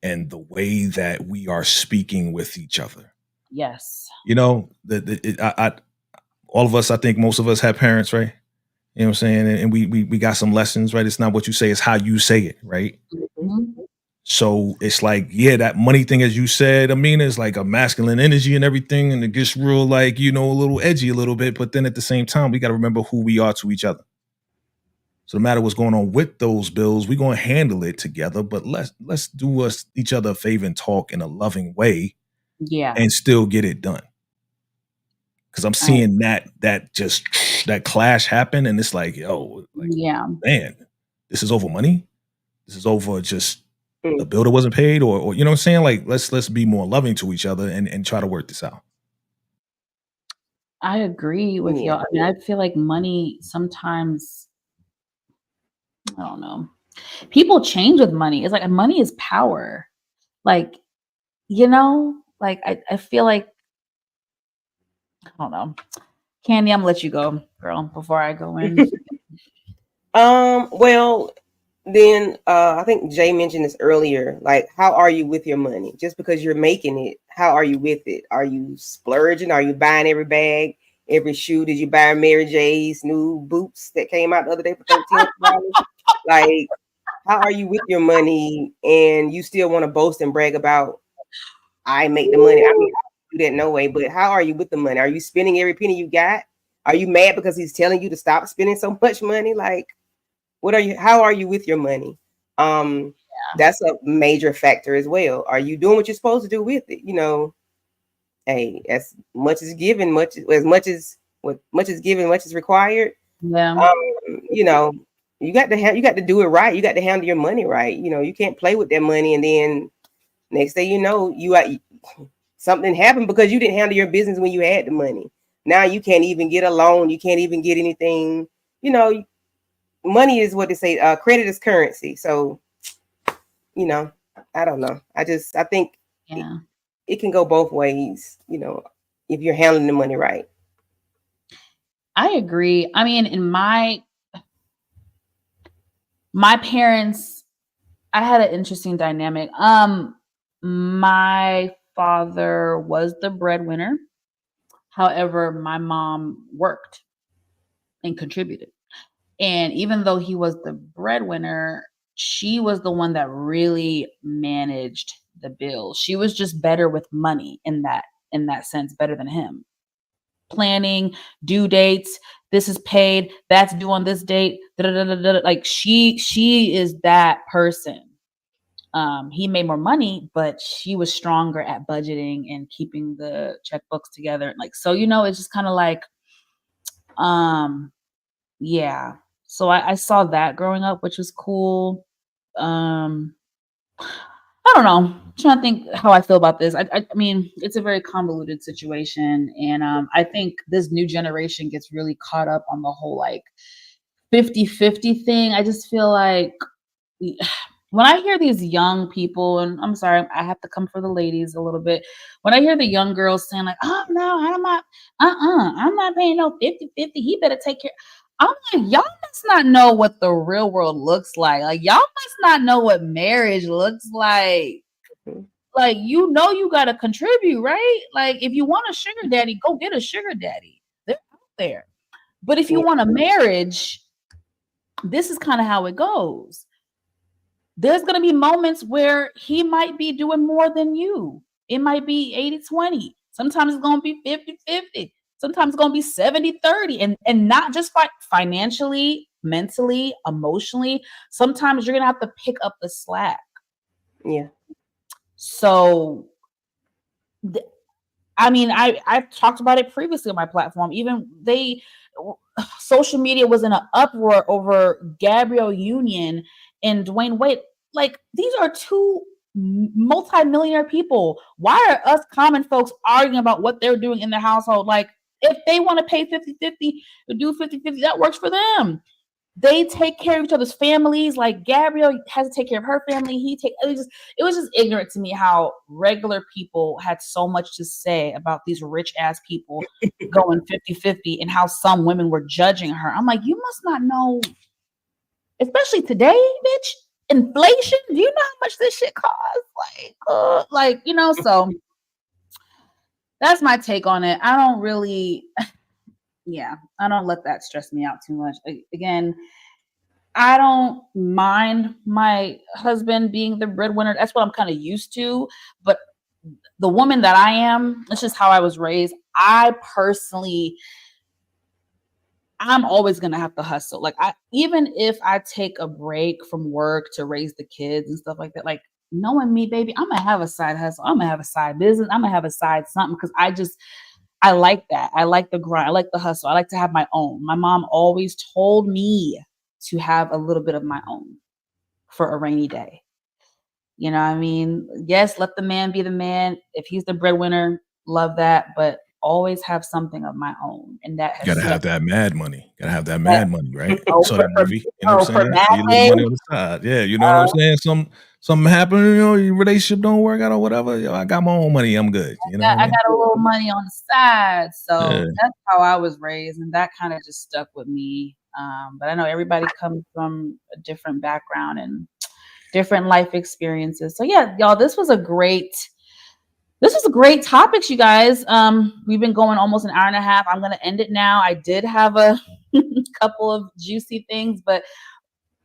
and the way that we are speaking with each other. Yes. You know, all of us, I think most of us have parents, right? You know what I'm saying? And we got some lessons, right? It's not what you say, it's how you say it, right? Mm-hmm. So it's like, yeah, that money thing, as you said, I mean, it's like a masculine energy and everything. And it gets real, like, you know, a little edgy a little bit. But then at the same time, we got to remember who we are to each other. So no matter what's going on with those bills, we're going to handle it together. But let's do each other a favor and talk in a loving way. Yeah. And still get it done. Because I'm seeing that clash happen. And it's like, yo, like, yeah, man, this is over money. This is over just a bill that wasn't paid, or you know what I'm saying? Like, let's be more loving to each other and try to work this out. I agree with y'all. I mean, I feel like money sometimes, I don't know. People change with money. It's like money is power. Like, you know, like I feel like, I don't know. Candy, I'm gonna let you go, girl, before I go in. Well, then I think Jay mentioned this earlier. Like, how are you with your money? Just because you're making it, how are you with it? Are you splurging? Are you buying every bag, every shoe? Did you buy Mary J's new boots that came out the other day for $13? Like, how are you with your money? And you still want to boast and brag about, I make the money. I mean, I do that no way. But how are you with the money? Are you spending every penny you got? Are you mad because he's telling you to stop spending so much money? Like, how are you with your money? That's a major factor as well. Are you doing what you're supposed to do with it? You know, hey, as much as given, much is given, much is required. Yeah. You know, you got to do it right. You got to handle your money right. You know, you can't play with that money and then next thing you know, something happened because you didn't handle your business when you had the money. Now you can't even get a loan. You can't even get anything. You know, money is what they say. Credit is currency. So, you know, I don't know. I think it can go both ways. You know, if you're handling the money right. I agree. I mean, in my parents, I had an interesting dynamic. My father was the breadwinner. However, my mom worked and contributed. And even though he was the breadwinner, she was the one that really managed the bills. She was just better with money in that sense, better than him. Planning, due dates, this is paid, that's due on this date. Like she is that person. He made more money, but she was stronger at budgeting and keeping the checkbooks together. Like, so, you know, it's just kind of like, yeah. So I saw that growing up, which was cool. I don't know. I'm trying to think how I feel about this. I mean, it's a very convoluted situation. And I think this new generation gets really caught up on the whole like 50-50 thing. I just feel like when I hear these young people, and I'm sorry, I have to come for the ladies a little bit. When I hear the young girls saying like, oh no, I'm not paying no 50-50. He better take care. I'm like, y'all must not know what the real world looks like. Like, y'all must not know what marriage looks like. Like, you know, you got to contribute, right? Like, if you want a sugar daddy, go get a sugar daddy. They're out there. But if you want a marriage, this is kind of how it goes. There's going to be moments where he might be doing more than you. It might be 80-20. Sometimes it's going to be 50-50. Sometimes it's going to be 70-30, and not just financially, mentally, emotionally. Sometimes you're going to have to pick up the slack. Yeah. So, I mean, I've talked about it previously on my platform. Even social media was in an uproar over Gabrielle Union and Dwayne Wade. Like, these are two multi-millionaire people. Why are us common folks arguing about what they're doing in their household? Like, if they want to pay 50-50 or do 50-50, that works for them. They take care of each other's families. Like, Gabrielle has to take care of her family. It was just ignorant to me how regular people had so much to say about these rich ass people going 50-50 and how some women were judging her. I'm like, you must not know, especially today, bitch, inflation. Do you know how much this shit costs? Like, you know, so that's my take on it. I don't really, I don't let that stress me out too much. Again, I don't mind my husband being the breadwinner. That's what I'm kind of used to. But the woman that I am, it's just how I was raised. I'm always going to have to hustle. Like, even if I take a break from work to raise the kids and stuff like that, like, knowing me, baby, I'm going to have a side hustle. I'm going to have a side business. I'm going to have a side something, because I like that. I like the grind. I like the hustle. I like to have my own. My mom always told me to have a little bit of my own for a rainy day. You know what I mean? Yes, let the man be the man. If he's the breadwinner, love that. But always have something of my own. And that has gotta have that mad money. Gotta have that mad money, right? So that movie, you know what I'm saying? Need a little money on the side. Yeah, you know what I'm saying? Something happened, you know, your relationship don't work out or whatever. Yo, I got my own money, I'm good. You know, I got a little money on the side. So that's how I was raised, and that kind of just stuck with me. But I know everybody comes from a different background and different life experiences. So yeah, y'all, this was a great topics, you guys. We've been going almost an hour and a half. I'm going to end it now. I did have a couple of juicy things, but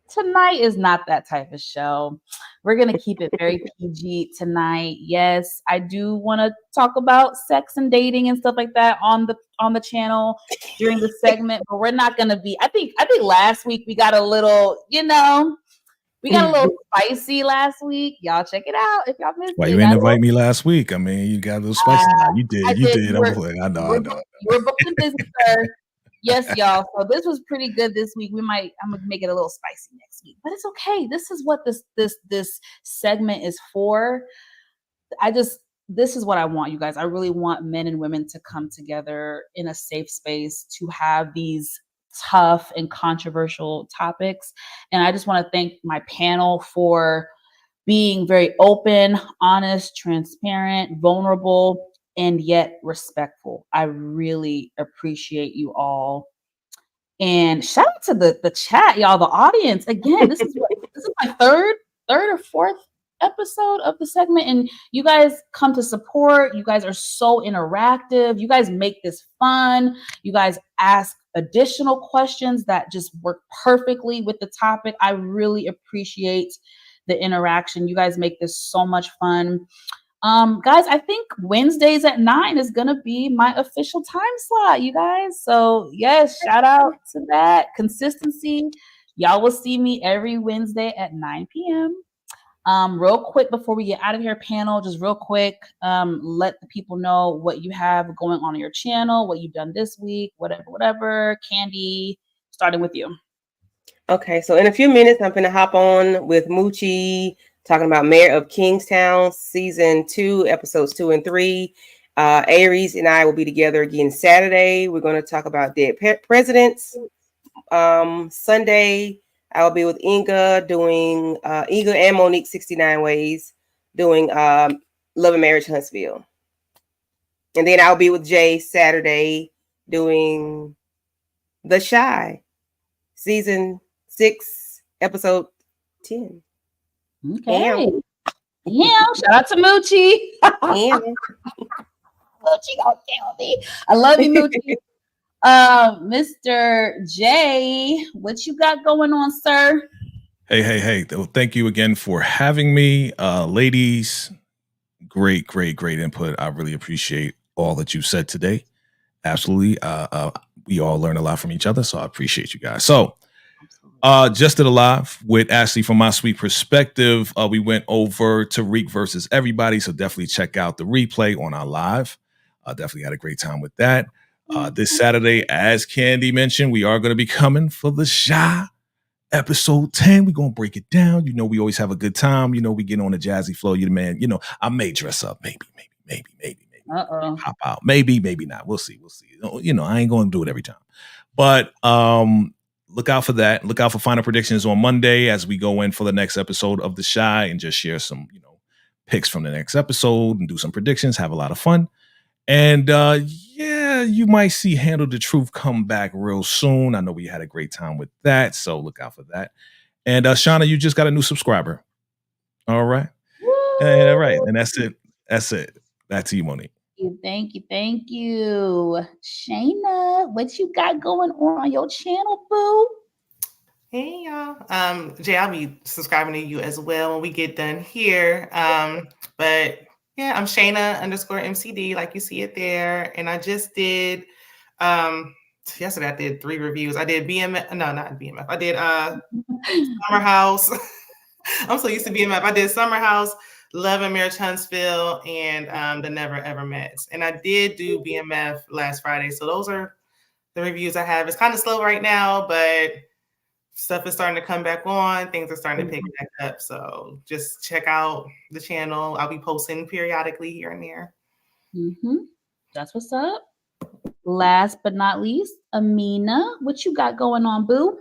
tonight is not that type of show. We're going to keep it very PG tonight. Yes, I do want to talk about sex and dating and stuff like that on the channel during the segment, but we're not going to be, I think last week we got a little, we got a little spicy last week. Y'all check it out if y'all missed it. Why you ain't invite me last week? I mean, you got a little spicy now. You did. I know. You were booked in business, sir. Yes, y'all. So this was pretty good this week. I'm gonna make it a little spicy next week, but it's okay. This is what this segment is for. This is what I want, you guys. I really want men and women to come together in a safe space to have these tough and controversial topics. And I just want to thank my panel for being very open, honest, transparent, vulnerable, and yet respectful. I really appreciate you all. And shout out to the chat, y'all, the audience. Again, this is my third or fourth episode of the segment, and you guys come to support. You guys are so interactive. You guys make this fun. You guys ask additional questions that just work perfectly with the topic. I really appreciate the interaction. You guys make this so much fun. Guys, I think Wednesdays at 9 is going to be my official time slot, you guys. So yes, shout out to that consistency. Y'all will see me every Wednesday at 9 p.m. Real quick before we get out of here, panel, just real quick, let the people know what you have going on your channel, what you've done this week, whatever. Candy, starting with you. Okay, so in a few minutes, I'm going to hop on with Moochie, talking about Mayor of Kingstown, season 2, episodes 2 and 3. Aries and I will be together again Saturday. We're going to talk about dead presidents. Sunday, I will be with Inga doing Inga and Monique 69 Ways doing Love and Marriage Huntsville. And then I'll be with Jay Saturday doing The Chi, season 6, episode 10. Okay. Yeah, shout out to Moochie. Moochie gonna kill me. I love you, Moochie. Mr. J, what you got going on, sir? Hey. Well, thank you again for having me. Ladies, great input. I really appreciate all that you said today. Absolutely. We all learn a lot from each other, so I appreciate you guys. So, just did a live with Ashley from My Sweet Perspective. We went over Tariq versus everybody, so definitely check out the replay on our live. Definitely had a great time with that. This Saturday, as Candy mentioned, we are going to be coming for the Shy episode 10. We're going to break it down. We always have a good time. We get on the jazzy flow. You the man. I may dress up, maybe. Pop out, maybe not. We'll see. I ain't going to do it every time, but look out for that. Look out for final predictions on Monday as we go in for the next episode of The Shy and just share some, picks from the next episode and do some predictions. Have a lot of fun. And you might see Handle the Truth come back real soon. I know we had a great time with that, so look out for that. And Shauna, you just got a new subscriber. All right. All right. And that's it. Back to you, Monique. Thank you. Shayna, what you got going on your channel, boo? Hey y'all. Jay, I'll be subscribing to you as well when we get done here. But yeah, I'm Shayna_MCD, like you see it there. And I just did yesterday I did 3 reviews. I did BMF, no, not BMF. I did Summer House. I'm so used to BMF. I did Summer House, Love and Marriage Huntsville, and The Never Ever Mets. And I did do BMF last Friday. So those are the reviews I have. It's kind of slow right now, but stuff is starting to come back on. Things are starting to pick back up. So just check out the channel. I'll be posting periodically here and there. That's what's up. Last but not least, Amina, what you got going on, boo?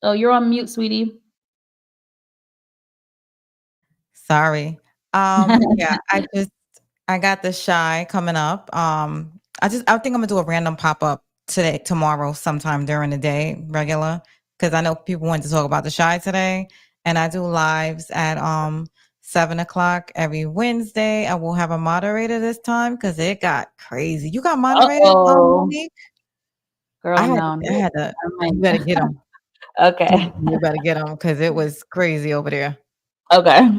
Oh, you're on mute, sweetie. Sorry. Yeah, I got The Shy coming up. I think I'm gonna do a random pop-up tomorrow, sometime during the day, regular, because I know people want to talk about The Shy today. And I do lives at 7:00 every Wednesday. I will have a moderator this time because it got crazy. You got moderator, Monique? Girl, you better get them. Okay. You better get them because it was crazy over there. Okay.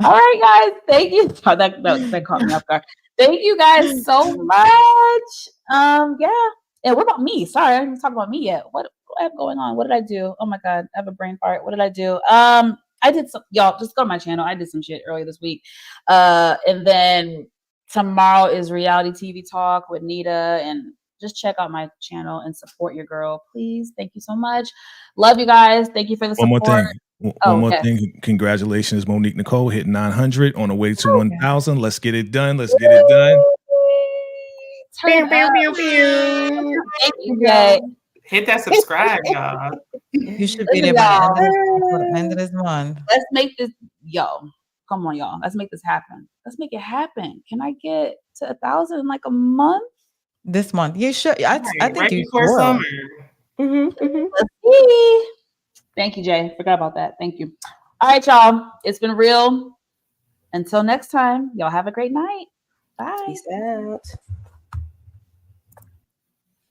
All right, guys. Thank you. Oh, that caught me off guard. Thank you guys so much. Yeah. And what about me? Sorry, I didn't talk about me yet. What do I have going on? What did I do? Oh my God, I have a brain fart. What did I do? I did some, y'all just go to my channel. I did some shit earlier this week. And then tomorrow is reality TV talk with Nita, and just check out my channel and support your girl, please. Thank you so much. Love you guys. Thank you for the support. One more thing. Congratulations, Monique Nicole, hitting 900 on the way to 1,000. Let's get it done. Thank you, Jay. Hit that subscribe, y'all. You should be there by the end of this month. Let's make this, come on, y'all. Let's make this happen. Let's make it happen. Can I get to 1,000 in like a month? This month, you should. I think right you before will. summer. Let's see. Thank you, Jay. Forgot about that. Thank you. All right, y'all. It's been real. Until next time, y'all have a great night. Bye. Peace out.